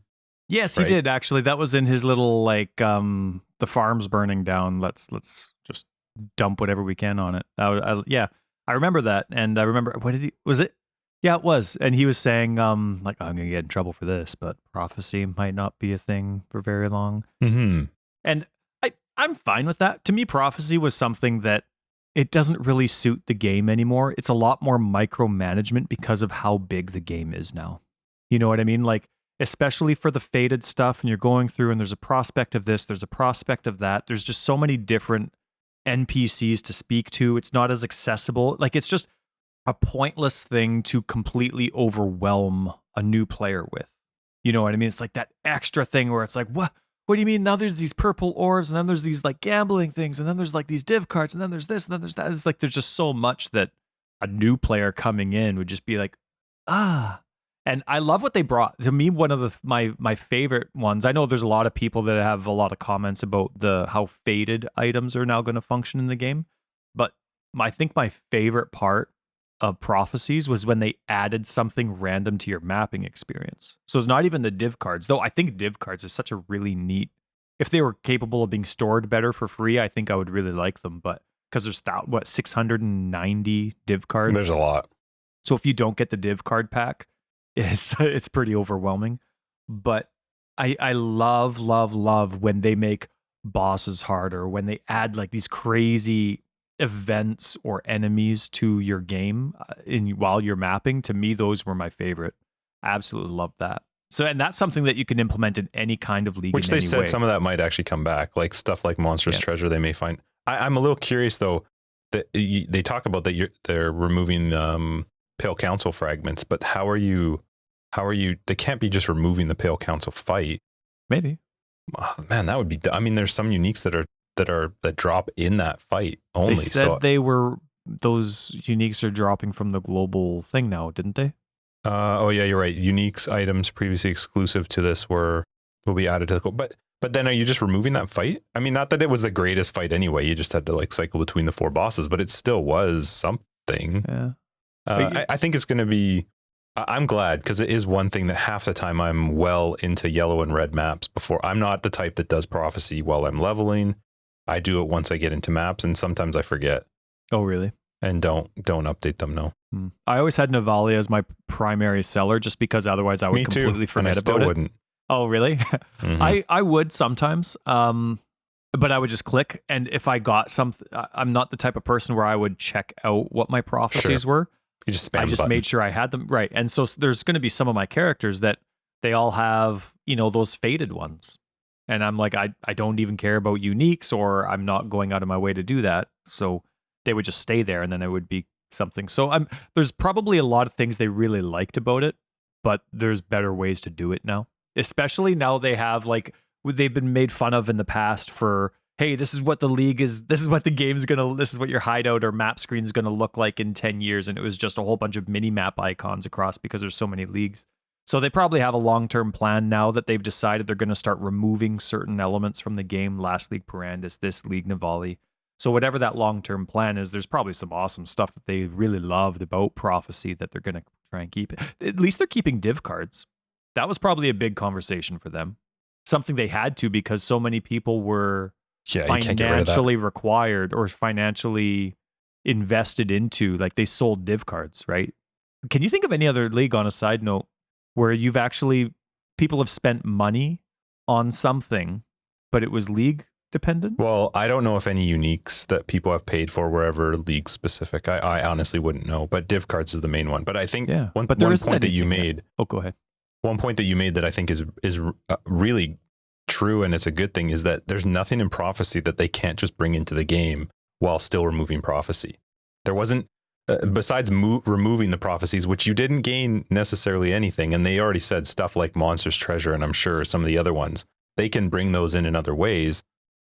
Yes, right? He did, actually. That was in his little, like, the farm's burning down. Let's just dump whatever we can on it. I remember that. And I remember, was it? Yeah, it was. And he was saying, like, I'm going to get in trouble for this, but prophecy might not be a thing for very long. Mm-hmm. And I'm fine with that. To me, prophecy was something that it doesn't really suit the game anymore. It's a lot more micromanagement because of how big the game is now. You know what I mean? Like, especially for the fated stuff, and you're going through and there's a prospect of this, there's a prospect of that. There's just so many different NPCs to speak to. It's not as accessible. Like, it's just a pointless thing to completely overwhelm a new player with. You know what I mean? It's like that extra thing where it's like, what do you mean? Now there's these purple orbs, and then there's these like gambling things, and then there's like these div cards, and then there's this, and then there's that. It's like there's just so much that a new player coming in would just be like, ah. And I love what they brought. To me, one of my favorite ones. I know there's a lot of people that have a lot of comments about how faded items are now going to function in the game, but I think my favorite part of prophecies was when they added something random to your mapping experience. So it's not even the div cards, though I think div cards is such a really neat, if they were capable of being stored better for free, I think I would really like them. But because there's 690 div cards. There's a lot. So if you don't get the div card pack, it's pretty overwhelming. But I love when they make bosses harder, when they add like these crazy events or enemies to your game while you're mapping. To me, those were my favorite. I absolutely love that. So, and that's something that you can implement in any kind of league. Which they said some of that might actually come back, like stuff like monstrous treasure they may find. I'm a little curious though that they talk about that they're removing Pale Council fragments, but how are you? They can't be just removing the Pale Council fight. Maybe. Oh, man, that would be. I mean, there's some uniques that drop in that fight only. They said those uniques are dropping from the global thing now, didn't they? Oh yeah, you're right. Uniques items previously exclusive to this will be added to the but then are you just removing that fight? I mean, not that it was the greatest fight anyway. You just had to like cycle between the 4 bosses, but it still was something. Yeah. I think it's going to be. I'm glad, because it is one thing that half the time I'm well into yellow and red maps before. I'm not the type that does prophecy while I'm leveling. I do it once I get into maps, and sometimes I forget. Oh, really? And don't update them, no. I always had Navalia as my primary seller, just because otherwise I would completely forget about it. Wouldn't. Oh, really? Mm-hmm. I would sometimes, but I would just click, and if I got something, I'm not the type of person where I would check out what my prophecies were. You just spam I just made sure I had them right, and so there's going to be some of my characters that they all have, those faded ones. And I'm like, I don't even care about uniques, or I'm not going out of my way to do that. So they would just stay there, and then it would be something. So there's probably a lot of things they really liked about it, but there's better ways to do it now. Especially now they have they've been made fun of in the past for, hey, this is what the league is, this is what the game's this is what your hideout or map screen is gonna look like in 10 years. And it was just a whole bunch of mini map icons across because there's so many leagues. So they probably have a long-term plan now that they've decided they're going to start removing certain elements from the game. Last League Parandis, this League Navali. So whatever that long-term plan is, there's probably some awesome stuff that they really loved about Prophecy that they're going to try and keep. At least they're keeping div cards. That was probably a big conversation for them. Something they had to, because so many people were financially required or financially invested into, like they sold div cards, right? Can you think of any other league, on a side note, where people have spent money on something, but it was league dependent? Well, I don't know if any uniques that people have paid for were ever league specific. I honestly wouldn't know, but div cards is the main one. But I think one point that you made. Oh, go ahead. One point that you made that I think is really true and it's a good thing is that there's nothing in prophecy that they can't just bring into the game while still removing prophecy. There wasn't, besides removing the prophecies, which you didn't gain necessarily anything. And they already said stuff like Monster's Treasure, and I'm sure some of the other ones, they can bring those in other ways.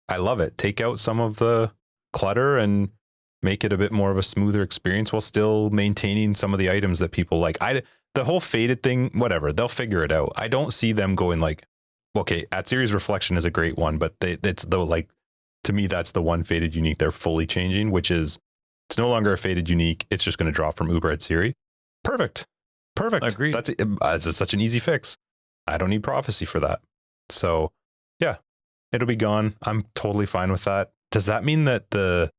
I love it. Take out some of the clutter and make it a bit more of a smoother experience while still maintaining some of the items that people like. The whole faded thing, whatever, they'll figure it out. I don't see them going like, okay, at Series Reflection is a great one, but it's though like, to me, that's the one faded unique they're fully changing, which is it's no longer a faded unique. It's just going to drop from Uber at Siri. Perfect. Agreed. It's such an easy fix. I don't need prophecy for that. So yeah, it'll be gone. I'm totally fine with that. Does that mean that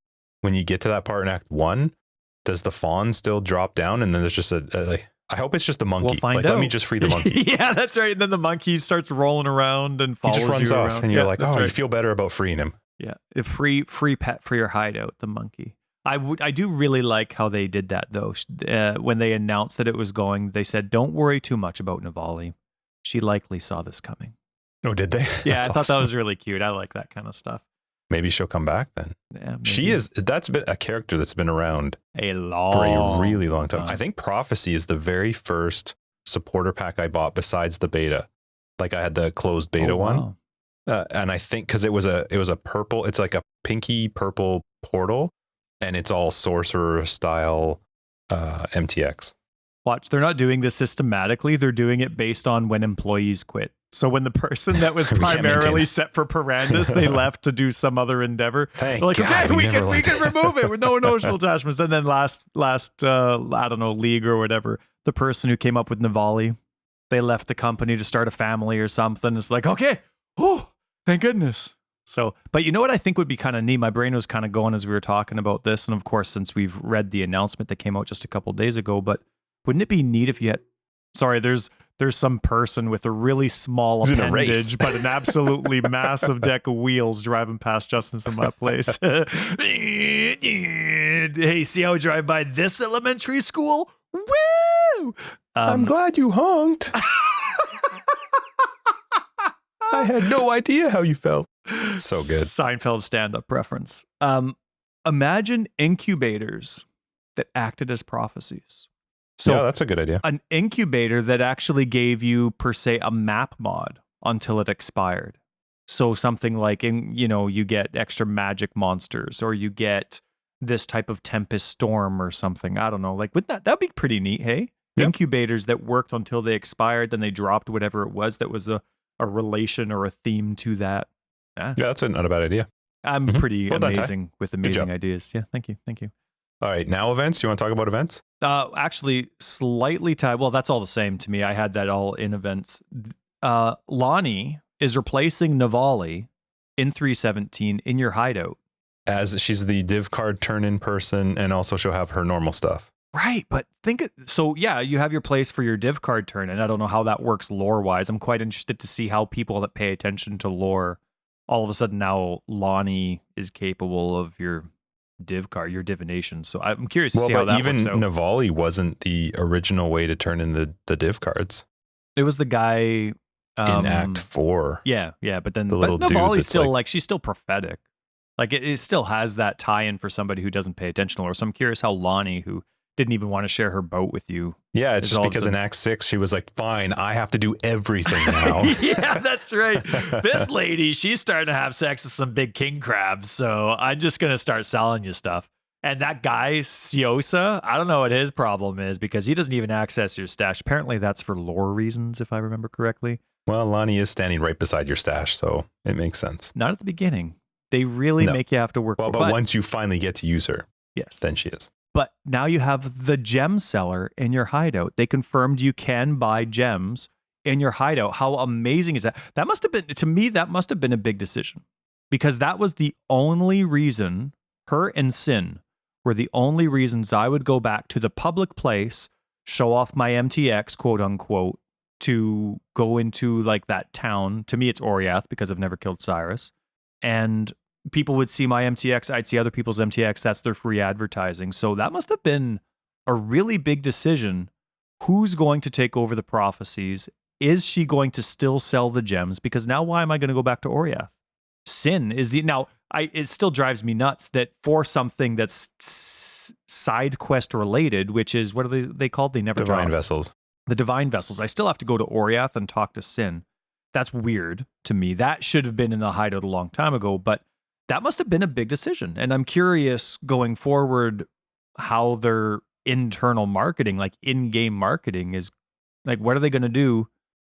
when you get to that part in Act 1, does the fawn still drop down and then there's just I hope it's just the monkey. We'll find out. Let me just free the monkey. Yeah, that's right. And then the monkey starts rolling around and follows you around. He just runs off and you're like, oh, right. You feel better about freeing him. Yeah, a free pet for your hideout, the monkey. I do really like how they did that though. When they announced that it was going, they said, "Don't worry too much about Navali. She likely saw this coming." Oh, did they? Yeah, I thought that was really cute. I like that kind of stuff. Maybe she'll come back then. Yeah, that's been a character that's been around for a really long time. I think Prophecy is the very first supporter pack I bought besides the beta. Like I had the closed beta one. And I think because it was a purple, it's like a pinky purple portal, and it's all sorcerer style MTX. Watch, they're not doing this systematically. They're doing it based on when employees quit. So when the person that was primarily set for Parandus, they left to do some other endeavor. They're like, God, okay, we can remove it with no emotional attachments. And then last I don't know, league or whatever, the person who came up with Navali, they left the company to start a family or something. It's like, okay, oh, thank goodness. So, but you know what I think would be kind of neat? My brain was kind of going as we were talking about this. And of course, since we've read the announcement that came out just a couple days ago, but wouldn't it be neat if you had, there's some person with a really small appendage, but an absolutely massive deck of wheels driving past Justin's in my place. Hey, see how I drive by this elementary school? Woo! I'm glad you honked. I had no idea how you felt. So good. Seinfeld stand-up reference. Imagine incubators that acted as prophecies. So yeah, that's a good idea. An incubator that actually gave you, per se, a map mod until it expired. So something like, you get extra magic monsters, or you get this type of Tempest Storm or something. I don't know. Like, that'd be pretty neat, hey? Yep. Incubators that worked until they expired, then they dropped whatever it was that was a relation or a theme to that. Yeah, that's not a bad idea. I'm pretty amazing with amazing ideas. Yeah, thank you. All right, now events. Do you want to talk about events? Actually, slightly tied. Well, that's all the same to me. I had that all in events. Lonnie is replacing Navali in 317 in your hideout. As she's the div card turn-in person, and also she'll have her normal stuff. Right, but you have your place for your div card turn-in. I don't know how that works lore-wise. I'm quite interested to see how people that pay attention to lore, all of a sudden now Lonnie is capable of your div card, your divination. So I'm curious to see how that works out. Even Navali wasn't the original way to turn in the div cards. It was the guy in Act 4. Yeah, but then little Navali's still she's still prophetic. Like it still has that tie-in for somebody who doesn't pay attention to her. So I'm curious how Lonnie, who didn't even want to share her boat with you. Yeah, it's just because in Act 6, she was like, fine, I have to do everything now. Yeah, that's right. This lady, she's starting to have sex with some big king crabs, so I'm just going to start selling you stuff. And that guy, Siosa, I don't know what his problem is because he doesn't even access your stash. Apparently that's for lore reasons, if I remember correctly. Well, Lonnie is standing right beside your stash, so it makes sense. Not at the beginning. They really make you have to work. Well, but once you finally get to use her, yes, then she is. But now you have the gem seller in your hideout. They confirmed you can buy gems in your hideout. How amazing is that? That must have been, to me, that must have been a big decision because that was the only reason, her and Sin were the only reasons I would go back to the public place, show off my MTX, quote unquote, to go into like that town. To me, it's Oriath because I've never killed Cyrus. And people would see my MTX, I'd see other people's MTX. That's their free advertising. So that must have been a really big decision. Who's going to take over the prophecies is she going to still sell the gems? Because now why am I going to go back to Oriath? Sin is it still drives me nuts that for something that's side quest related, which is, what are they called? They never Divine drop. Vessels. The Divine Vessels. I still have to go to Oriath and talk to Sin. That's weird to me. That should have been in the hideout a long time ago, but that must have been a big decision. And I'm curious going forward how their internal marketing, like in-game marketing, is like, what are they going to do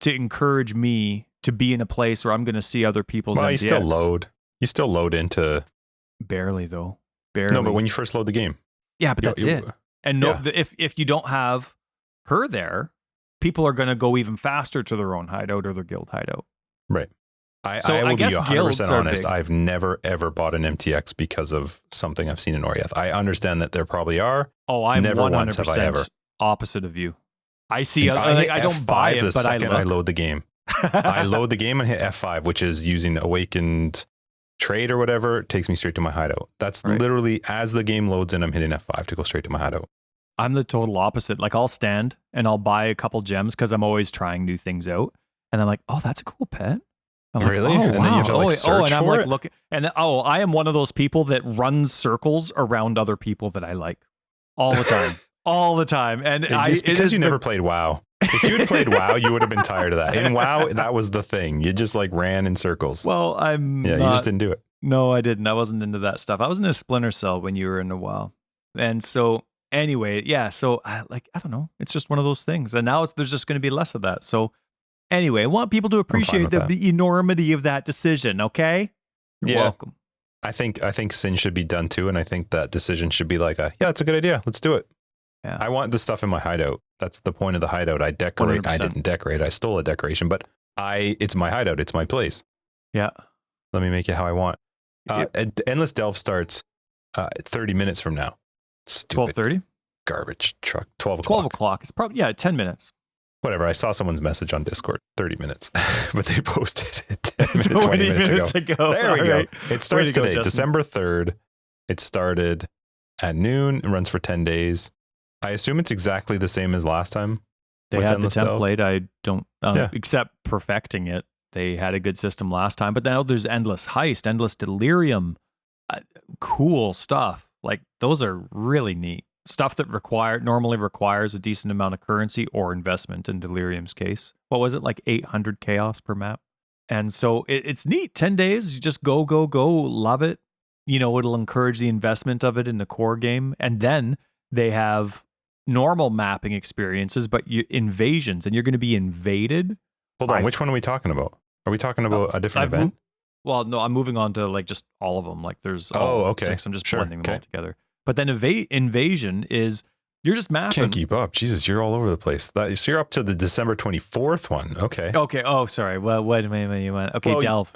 to encourage me to be in a place where I'm going to see other people's MTX? You still load into... Barely, though. Barely. No, but when you first load the game. Yeah, but that's it. And if you don't have her there, people are going to go even faster to their own hideout or their guild hideout. Right. I will guess be 100% honest. big. I've never, ever bought an MTX because of something I've seen in Oriath. I understand that there probably are. Oh, I'm never 100% once have I ever. Opposite of you. I see. I don't buy it, the but I second look. I load the game. I load the game and hit F5, which is using Awakened Trade or whatever. It takes me straight to my hideout. That's right. Literally as the game loads in, I'm hitting F5 to go straight to my hideout. I'm the total opposite. Like, I'll stand and I'll buy a couple gems because I'm always trying new things out. And I'm like, oh, that's a cool pet. I'm really? Like, oh, and wow. then you have to search and I'm for like, it? looking, and I am one of those people that runs circles around other people that I like all the time, all the time. And it's because you never played WoW. If you had played WoW, you would have been tired of that. In WoW, that was the thing. You just like ran in circles. Well, you just didn't do it. No, I didn't. I wasn't into that stuff. I was in a Splinter Cell when you were in a WoW. And so anyway, yeah. So I don't know. It's just one of those things. And now there's just going to be less of that. So anyway, I want people to appreciate the enormity of that decision. Okay. You're welcome. I think Sin should be done too. And I think that decision should be like, it's a good idea. Let's do it. Yeah. I want this stuff in my hideout. That's the point of the hideout. I decorate. 100%. I didn't decorate. I stole a decoration, but it's my hideout. It's my place. Yeah. Let me make it how I want. Endless Delve starts 30 minutes from now. Stupid 12:30? Garbage truck. 12 o'clock. 12 o'clock. It's probably, 10 minutes. Whatever. I saw someone's message on Discord. 30 minutes. But they posted it 10 minutes, 20 20 minutes ago. There we go. Right. It starts today, Justin. December 3rd. It started at noon. It runs for 10 days. I assume it's exactly the same as last time. They with had the Endless Delve. template. I don't, except perfecting it. They had a good system last time, but now there's Endless Heist, Endless Delirium, cool stuff. Like, those are really neat. Stuff that normally requires a decent amount of currency or investment in Delirium's case. What was it, like 800 chaos per map? And so it's neat. 10 days, you just go, love it. It'll encourage the investment of it in the core game. And then they have normal mapping experiences, but invasions, and you're going to be invaded. Hold on, which one are we talking about? Are we talking about a different event? No, I'm moving on to like just all of them. Like there's okay. 6. I'm just blending them all together. But then invasion is you're just mapping. Can't keep up. Jesus, you're all over the place. So you're up to the December 24th one. Okay. Okay. Oh, sorry. Well, wait a minute. You went. Okay, Delve.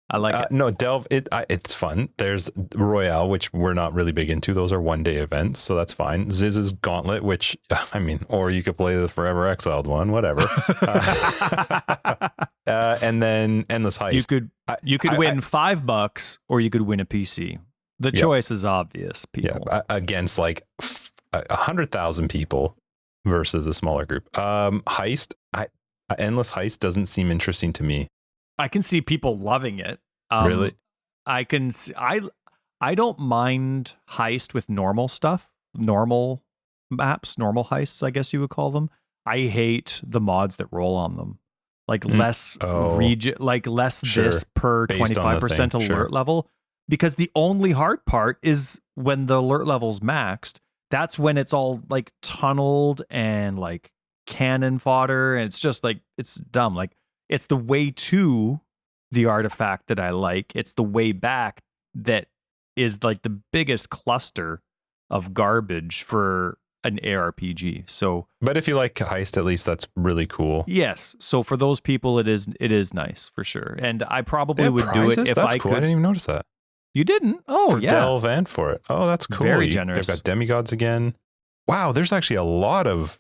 I like it. No, Delve. It's fun. There's Royale, which we're not really big into. Those are 1-day events, so that's fine. Ziz's Gauntlet, which or you could play the Forever Exiled one, whatever. And then Endless Heist. You could win $5, or you could win a PC. The choice is obvious, people. Yeah, against like 100,000 people versus a smaller group. Heist. Endless Heist doesn't seem interesting to me. I can see people loving it. Really? I can. I don't mind heist with normal stuff, normal maps, normal heists, I guess you would call them. I hate the mods that roll on them, like less region, like less this per 25% alert level. Because the only hard part is when the alert level's maxed. That's when it's all like tunneled and like cannon fodder, and it's just like it's dumb. Like. It's the way to the artifact that I like. It's the way back that is like the biggest cluster of garbage for an ARPG. So, but if you like Heist, at least that's really cool. Yes. So for those people, it is nice for sure. And I probably would prizes? do it if that's I cool. could. I didn't even notice that. You didn't? Oh, for yeah. Delve and for it. Oh, that's cool. Very generous. They've got demigods again. Wow, there's actually a lot of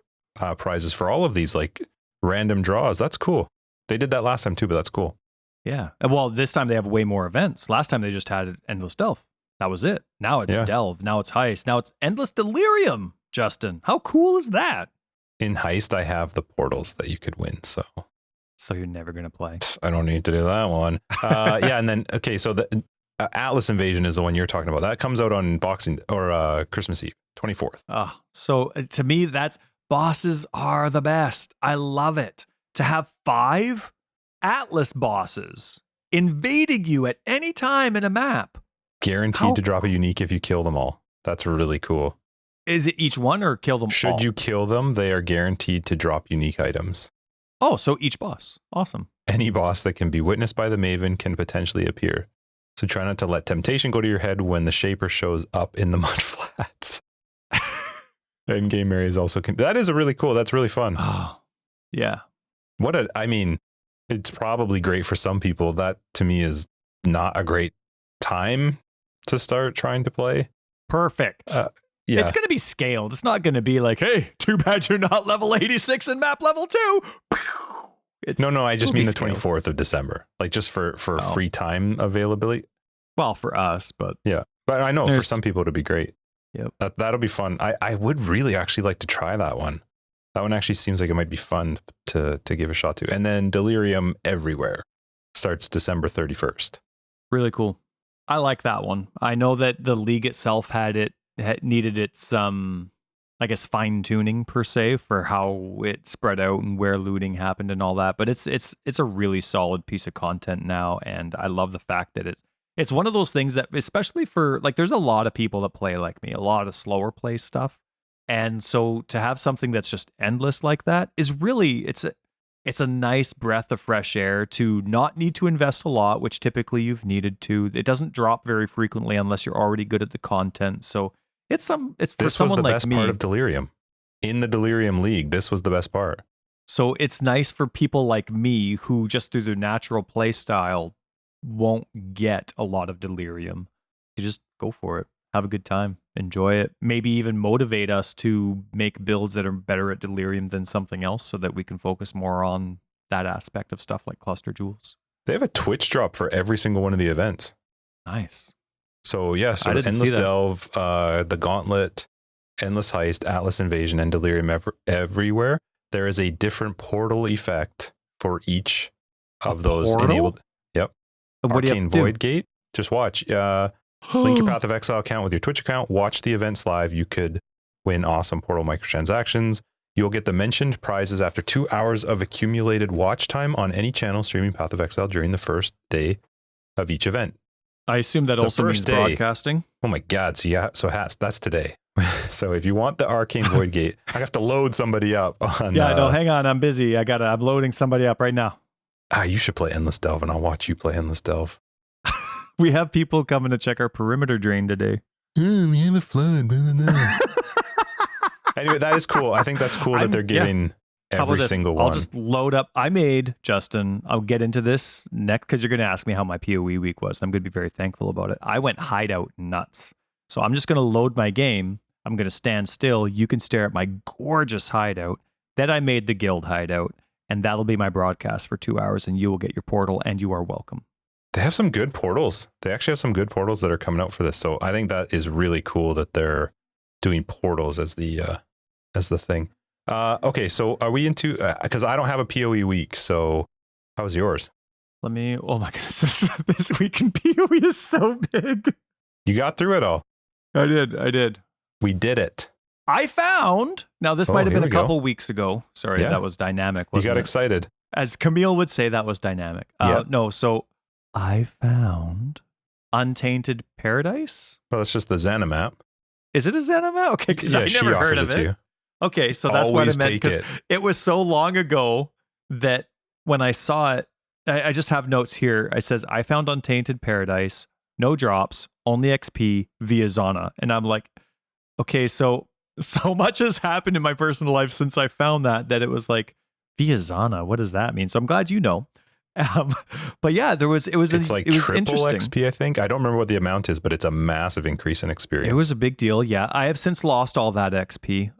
prizes for all of these, like random draws. That's cool. They did that last time too, but that's cool. Yeah. Well, this time they have way more events. Last time they just had Endless Delve. That was it. Now it's Delve. Now it's Heist. Now it's Endless Delirium, Justin. How cool is that? In Heist, I have the portals that you could win. So So you're never going to play. I don't need to do that one. Yeah, and then okay, so the Atlas Invasion is the one you're talking about. That comes out on Boxing or Christmas Eve, 24th. So to me, bosses are the best. I love it to have 5 Atlas bosses invading you at any time in a map. Guaranteed to drop a unique if you kill them all. That's really cool. Is it each one or kill them all? Should you kill them, they are guaranteed to drop unique items. Oh, so each boss. Awesome. Any boss that can be witnessed by the Maven can potentially appear. So try not to let temptation go to your head when the Shaper shows up in the mud flats. Endgame areas also can. That is really cool. That's really fun. Oh, yeah. I mean, it's probably great for some people. That to me is not a great time to start trying to play. Perfect. Yeah. It's going to be scaled. It's not going to be like, hey, too bad you're not level 86 and map level 2. No, I just mean the 24th of December. Like just for free time availability. Well, for us, but yeah. But I know for some people it'll be great. Yep. That'll be fun. I would really actually like to try that one. That one actually seems like it might be fun to give a shot to. And then Delirium Everywhere starts December 31st. Really cool. I like that one. I know that the league itself needed its I guess fine tuning per se for how it spread out and where looting happened and all that, but it's a really solid piece of content now, and I love the fact that it's one of those things that, especially for like, there's a lot of people that play like me, a lot of slower play stuff, and so to have something that's just endless like that is really it's a nice breath of fresh air to not need to invest a lot, which typically you've needed to. It doesn't drop very frequently unless you're already good at the content, so it's for someone like me. This was the best part of Delirium. In the Delirium League, this was the best part. So it's nice for people like me who just through their natural play style won't get a lot of Delirium. You just go for it. Have a good time. Enjoy it. Maybe even motivate us to make builds that are better at Delirium than something else so that we can focus more on that aspect of stuff like cluster jewels. They have a Twitch drop for every single one of the events. Nice. So yeah, so Endless Delve, the Gauntlet, Endless Heist, Atlas Invasion, and Delirium Everywhere. There is a different portal effect for each of those enabled. Yep. Arcane Void Gate. Just watch. Link your Path of Exile account with your Twitch account. Watch the events live. You could win awesome portal microtransactions. You'll get the mentioned prizes after 2 hours of accumulated watch time on any channel streaming Path of Exile during the first day of each event. I assume that also means broadcasting. Oh my God. So yeah, that's today. So if you want the Arcane Void Gate, I have to load somebody up on. Yeah, no, hang on. I'm busy. I'm loading somebody up right now. You should play Endless Delve and I'll watch you play Endless Delve. We have people coming to check our perimeter drain today. We have a flood. Blah, blah, blah. Anyway, that is cool. I think that's cool that they're giving every single one. I'll just load up. Justin, I'll get into this next because you're going to ask me how my PoE week was. I'm going to be very thankful about it. I went hideout nuts. So I'm just going to load my game. I'm going to stand still. You can stare at my gorgeous hideout. Then I made the guild hideout, and that'll be my broadcast for 2 hours, and you will get your portal, and you are welcome. They have some good portals. They actually have some good portals that are coming out for this. So I think that is really cool that they're doing portals as the thing. Okay, so are we into, because I don't have a PoE week, so how was yours? Oh my goodness, this week in PoE is so big. You got through it all. I did. We did it. I found, now this might have been a couple weeks ago. Sorry, that was dynamic, wasn't it? You got excited. As Camille would say, that was dynamic. No, so I found Untainted Paradise. Well, it's just the Xana map. Is it a Xana map? Okay, because I never heard of it. Okay, so that's what I meant, because it was so long ago that when I saw it, I just have notes here. It says, I found Untainted Paradise, no drops, only XP via Xana. And I'm like, okay, so much has happened in my personal life since I found that it was like, via Xana, what does that mean? So I'm glad you know. But yeah, it was triple interesting. XP, I think. I don't remember what the amount is, but it's a massive increase in experience. It was a big deal. Yeah, I have since lost all that XP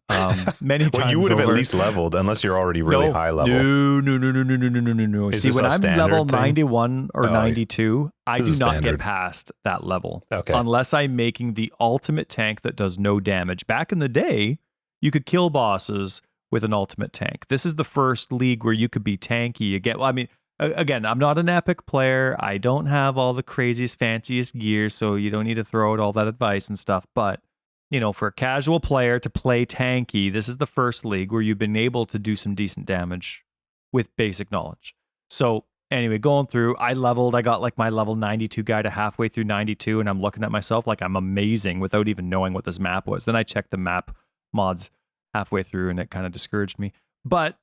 many times. Well, you would have at least leveled, unless you're already really high level. No. See, when I'm level 91 or 92, I do not get past that level. Okay. Unless I'm making the ultimate tank that does no damage. Back in the day, you could kill bosses with an ultimate tank. This is the first league where you could be tanky again. Well, I mean, again, I'm not an epic player. I don't have all the craziest, fanciest gear, so you don't need to throw out all that advice and stuff. But, you know, for a casual player to play tanky, this is the first league where you've been able to do some decent damage with basic knowledge. So anyway, going through, I got like my level 92 guy to halfway through 92, and I'm looking at myself like I'm amazing without even knowing what this map was. Then I checked the map mods halfway through, and it kind of discouraged me. But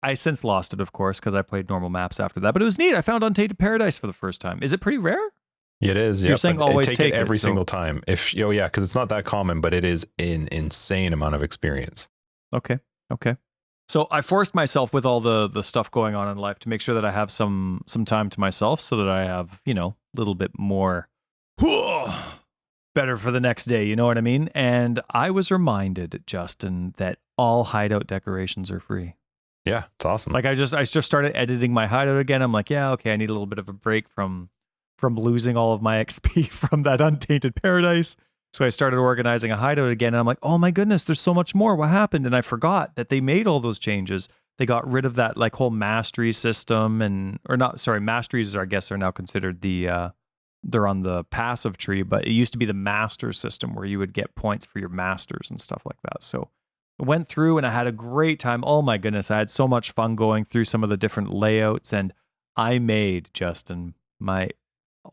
I since lost it, of course, because I played normal maps after that. But it was neat. I found Untainted Paradise for the first time. Is it pretty rare? It is. You're saying always take it every single time. Because it's not that common, but it is an insane amount of experience. Okay. So I forced myself with all the stuff going on in life to make sure that I have some time to myself, so that I have, you know, a little bit more better for the next day. You know what I mean? And I was reminded, Justin, that all hideout decorations are free. Yeah, it's awesome. Like I just started editing my hideout again. I'm like, yeah, okay, I need a little bit of a break from losing all of my XP from that Untainted Paradise. So I started organizing a hideout again, and I'm like, oh my goodness, there's so much more. What happened? And I forgot that they made all those changes. They got rid of that like whole mastery system, masteries I guess are now considered they're on the passive tree, but it used to be the master system where you would get points for your masters and stuff like that. So I went through and I had a great time. Oh my goodness, I had so much fun going through some of the different layouts, and I made, Justin, a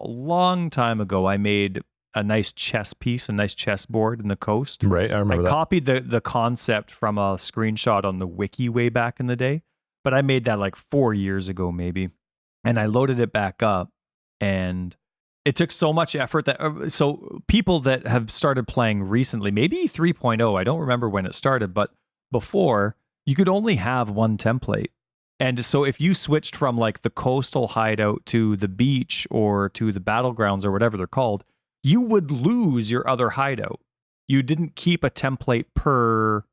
long time ago, I made a nice chess piece, a nice chessboard in the coast. Right, I remember that. I copied the concept from a screenshot on the wiki way back in the day, but I made that like 4 years ago maybe, and I loaded it back up, and it took so much effort that so people that have started playing recently, maybe 3.0, I don't remember when it started, but before you could only have one template. And so if you switched from like the coastal hideout to the beach or to the battlegrounds or whatever they're called, you would lose your other hideout. You didn't keep a template per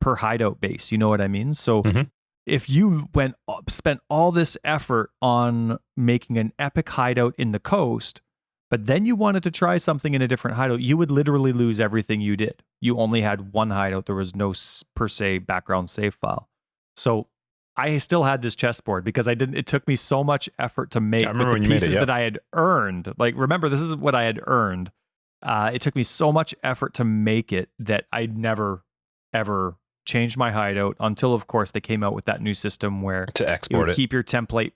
hideout base. You know what I mean? So if you spent all this effort on making an epic hideout in the coast, but then you wanted to try something in a different hideout, you would literally lose everything you did. You only had one hideout. There was no per se background save file. So I still had this chessboard because it took me so much effort to make the pieces that I had earned. Like, remember, this is what I had earned. It took me so much effort to make it that I'd never, ever changed my hideout until, of course, they came out with that new system where to export it. Keep your template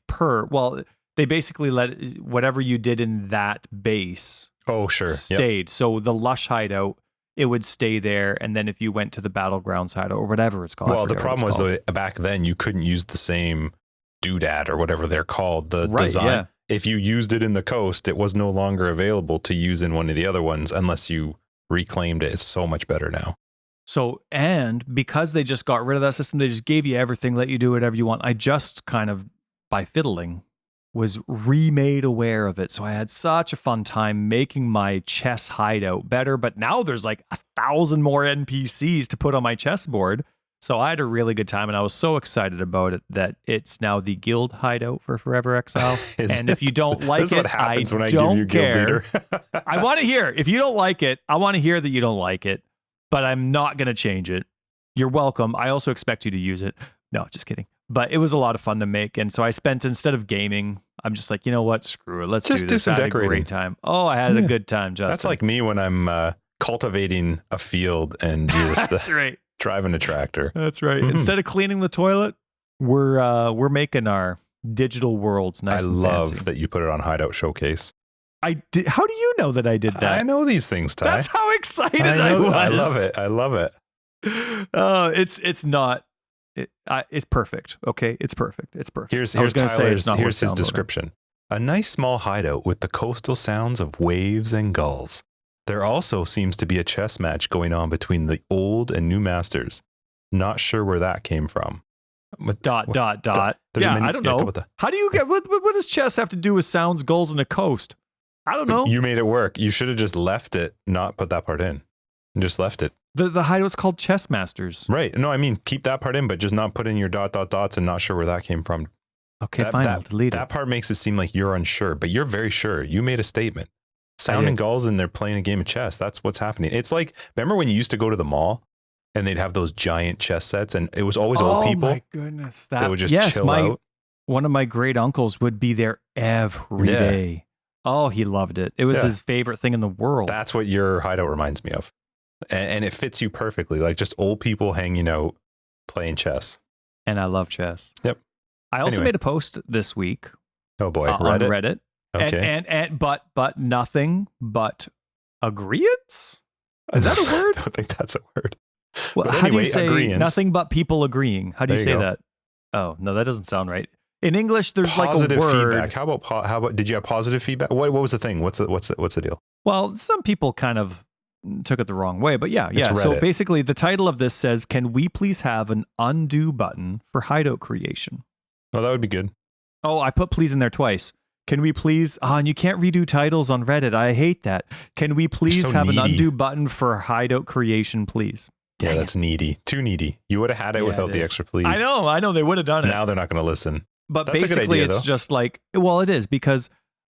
they basically let whatever you did in that base stayed. Yep. So the lush hideout, it would stay there, and then if you went to the battlegrounds hideout or whatever it's called. Well, the problem was back then you couldn't use the same doodad or whatever they're called, the design. Yeah. If you used it in the coast, it was no longer available to use in one of the other ones unless you reclaimed it. It's so much better now. So, and because they just got rid of that system, they just gave you everything, let you do whatever you want. I just kind of, by fiddling, was remade aware of it. So I had such a fun time making my chess hideout better, but now there's like 1,000 more NPCs to put on my chessboard. So I had a really good time, and I was so excited about it that it's now the guild hideout for Forever Exile. And if you don't like it, I don't care. I want to hear. If you don't like it, I want to hear that you don't like it, but I'm not going to change it. You're welcome. I also expect you to use it. No, just kidding. But it was a lot of fun to make. And so I spent, instead of gaming, I'm just like, you know what? Screw it. Let's just do some decorating. I had a great time. Oh, I had a good time, Justin. That's like me when I'm cultivating a field and That's right. driving a tractor. That's right. Instead of cleaning the toilet, we're making our digital worlds nice and fancy. I love that you put it on Hideout Showcase. I did. How do you know that I did that? I know these things, Ty. That's how excited I was. I love it. It's not. It's perfect. Okay, it's perfect. Here's his description. A nice small hideout with the coastal sounds of waves and gulls. There also seems to be a chess match going on between the old and new masters. Not sure where that came from. Dot. Yeah, I don't know. How do you get, what does chess have to do with sounds, gulls, and a coast? I don't know. You made it work. You should have just left it, not put that part in. And just left it. The hideout's called Chess Masters. Right. No, I mean, keep that part in, but just not put in your ... and not sure where that came from. Okay, fine. I'll delete it. That part makes it seem like you're unsure, but you're very sure. You made a statement. Sound and gulls, and they're playing a game of chess. That's what's happening. It's like, remember when you used to go to the mall and they'd have those giant chess sets, and it was always old people. Oh my goodness. That would just chill out. One of my great uncles would be there every day. Oh, he loved it. It was his favorite thing in the world. That's what your hideout reminds me of. And it fits you perfectly. Like just old people hanging out, playing chess. And I love chess. Yep. I also made a post this week. Oh boy, on Reddit. Okay. And but nothing but agreeance? Is that a word? I don't think that's a word. Well, but how do you say agreeance. Nothing but people agreeing? How do you say that? Oh, no, that doesn't sound right. In English, there's positive like a word. Feedback. How about did you have positive feedback? What was the thing? What's the deal? Well, some people kind of took it the wrong way, but yeah. So basically the title of this says, "Can we please have an undo button for hideout creation?" Oh, that would be good. Oh, I put please in there twice. Can we please, and you can't redo titles on Reddit. I hate that. Can we please have an undo button for hideout creation, please? Yeah, that's needy. Too needy. You would have had it without the extra please. I know. They would have done it. Now they're not going to listen. But that's basically, a good idea, it's though. just like, well, it is because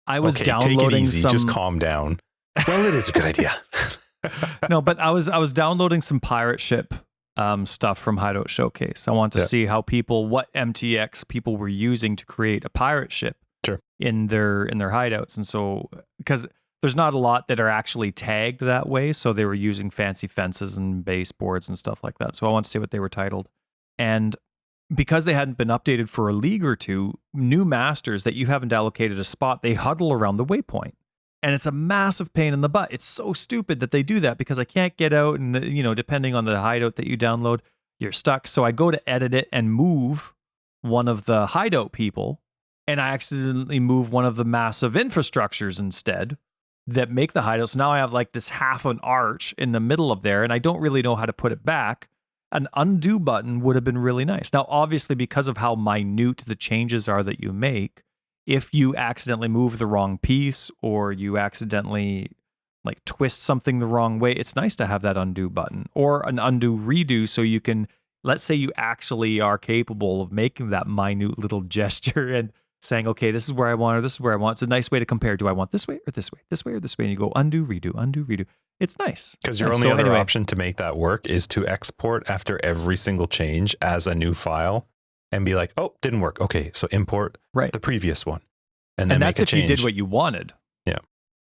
I was downloading take it easy. some. Just calm down. Well, it is a good idea. No, but I was downloading some pirate ship stuff from Hideout Showcase. I wanted to see how what MTX people were using to create a pirate ship in their hideouts. And so, because there's not a lot that are actually tagged that way, so they were using fancy fences and baseboards and stuff like that. So I wanted to see what they were titled. And because they hadn't been updated for a league or two, new masters that you haven't allocated a spot, they huddle around the waypoint. And it's a massive pain in the butt. It's so stupid that they do that because I can't get out, and depending on the hideout that you download, you're stuck. So I go to edit it and move one of the hideout people, and I accidentally move one of the massive infrastructures instead that make the hideout. So now I have like this half an arch in the middle of there, and I don't really know how to put it back. An undo button would have been really nice. Now, obviously, because of how minute the changes are that you make, if you accidentally move the wrong piece or you accidentally like twist something the wrong way, it's nice to have that undo button or an undo redo. So you can, let's say you actually are capable of making that minute little gesture and saying, okay, this is where I want, or this is where I want. It's a nice way to compare. Do I want this way or this way, this way or this way? And you go undo, redo, undo, redo. It's nice. Because your only other option to make that work is to export after every single change as a new file and be like, oh, didn't work. Okay, so import the previous one. And then that's make a if change. You did what you wanted. Yeah.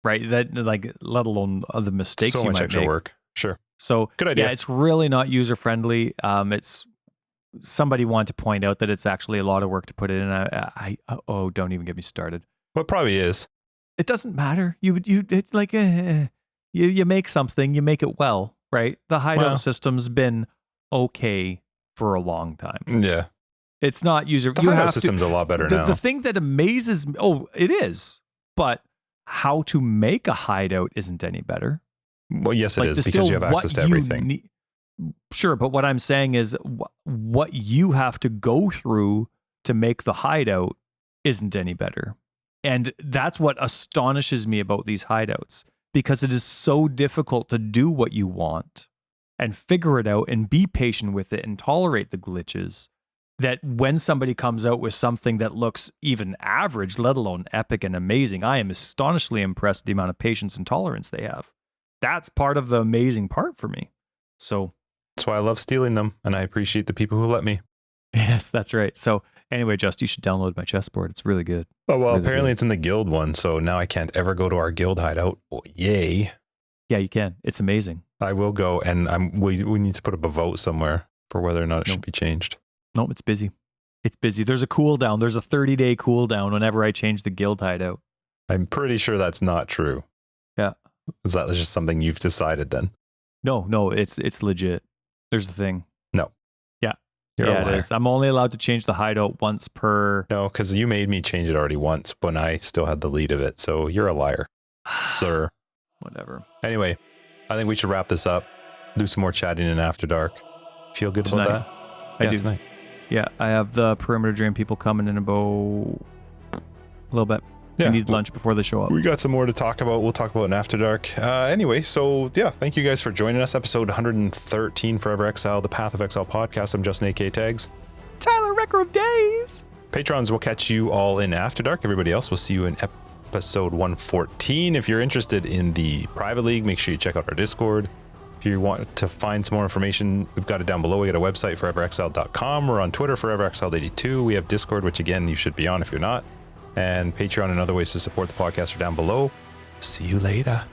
Right? That, like, let alone the mistakes so you much might extra make. work. Sure. So good idea. Yeah, it's really not user friendly. It's somebody wanted to point out that it's actually a lot of work to put it in. Don't even get me started. Well, it probably is. It doesn't matter. It's like you make something, you make it well, right? The hideout system's been okay for a long time. Yeah. It's not user. The hideout system's a lot better now. The thing that amazes me, it is, but how to make a hideout isn't any better. Well, yes, it is because you have access to everything. Sure, but what I'm saying is what you have to go through to make the hideout isn't any better. And that's what astonishes me about these hideouts, because it is so difficult to do what you want and figure it out and be patient with it and tolerate the glitches, that when somebody comes out with something that looks even average, let alone epic and amazing, I am astonishingly impressed with the amount of patience and tolerance they have. That's part of the amazing part for me. So that's why I love stealing them, and I appreciate the people who let me. Yes, that's right. So anyway, Just, you should download my chessboard. It's really good. Oh, well, really apparently good. It's in the guild one, so now I can't ever go to our guild hideout. Oh, yay. Yeah, you can. It's amazing. I will go, and we need to put up a vote somewhere for whether or not it should be changed. No, it's busy. It's busy. There's a cooldown. There's a 30-day cooldown whenever I change the guild hideout. I'm pretty sure that's not true. Yeah. Is that just something you've decided then? No, it's legit. There's the thing. No. Yeah. You're a liar. It is. I'm only allowed to change the hideout once per... No, because you made me change it already once when I still had the lead of it. So you're a liar, sir. Whatever. Anyway, I think we should wrap this up. Do some more chatting in After Dark. Feel good about that? I do. Tonight. Yeah, I have the Perimeter Drain people coming in about a little bit. Yeah, we need lunch before they show up. We got some more to talk about. We'll talk about in After Dark. Anyway, so yeah, thank you guys for joining us. Episode 113, Forever Exile, the Path of Exile podcast. I'm Justin A.K. Tags. Tyler, Record of Days. Patrons will catch you all in After Dark. Everybody else, we'll see you in episode 114. If you're interested in the private league, make sure you check out our Discord. If you want to find some more information, we've got it down below. We got a website, foreverexiled.com. We're on Twitter, foreverexiled82. We have Discord, which again, you should be on if you're not. And Patreon and other ways to support the podcast are down below. See you later.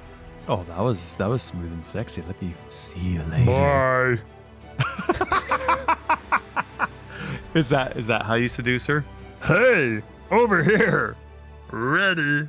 Oh, that was smooth and sexy. Let me see you later. Bye. Is that how you seduce her? Hey, over here. Ready?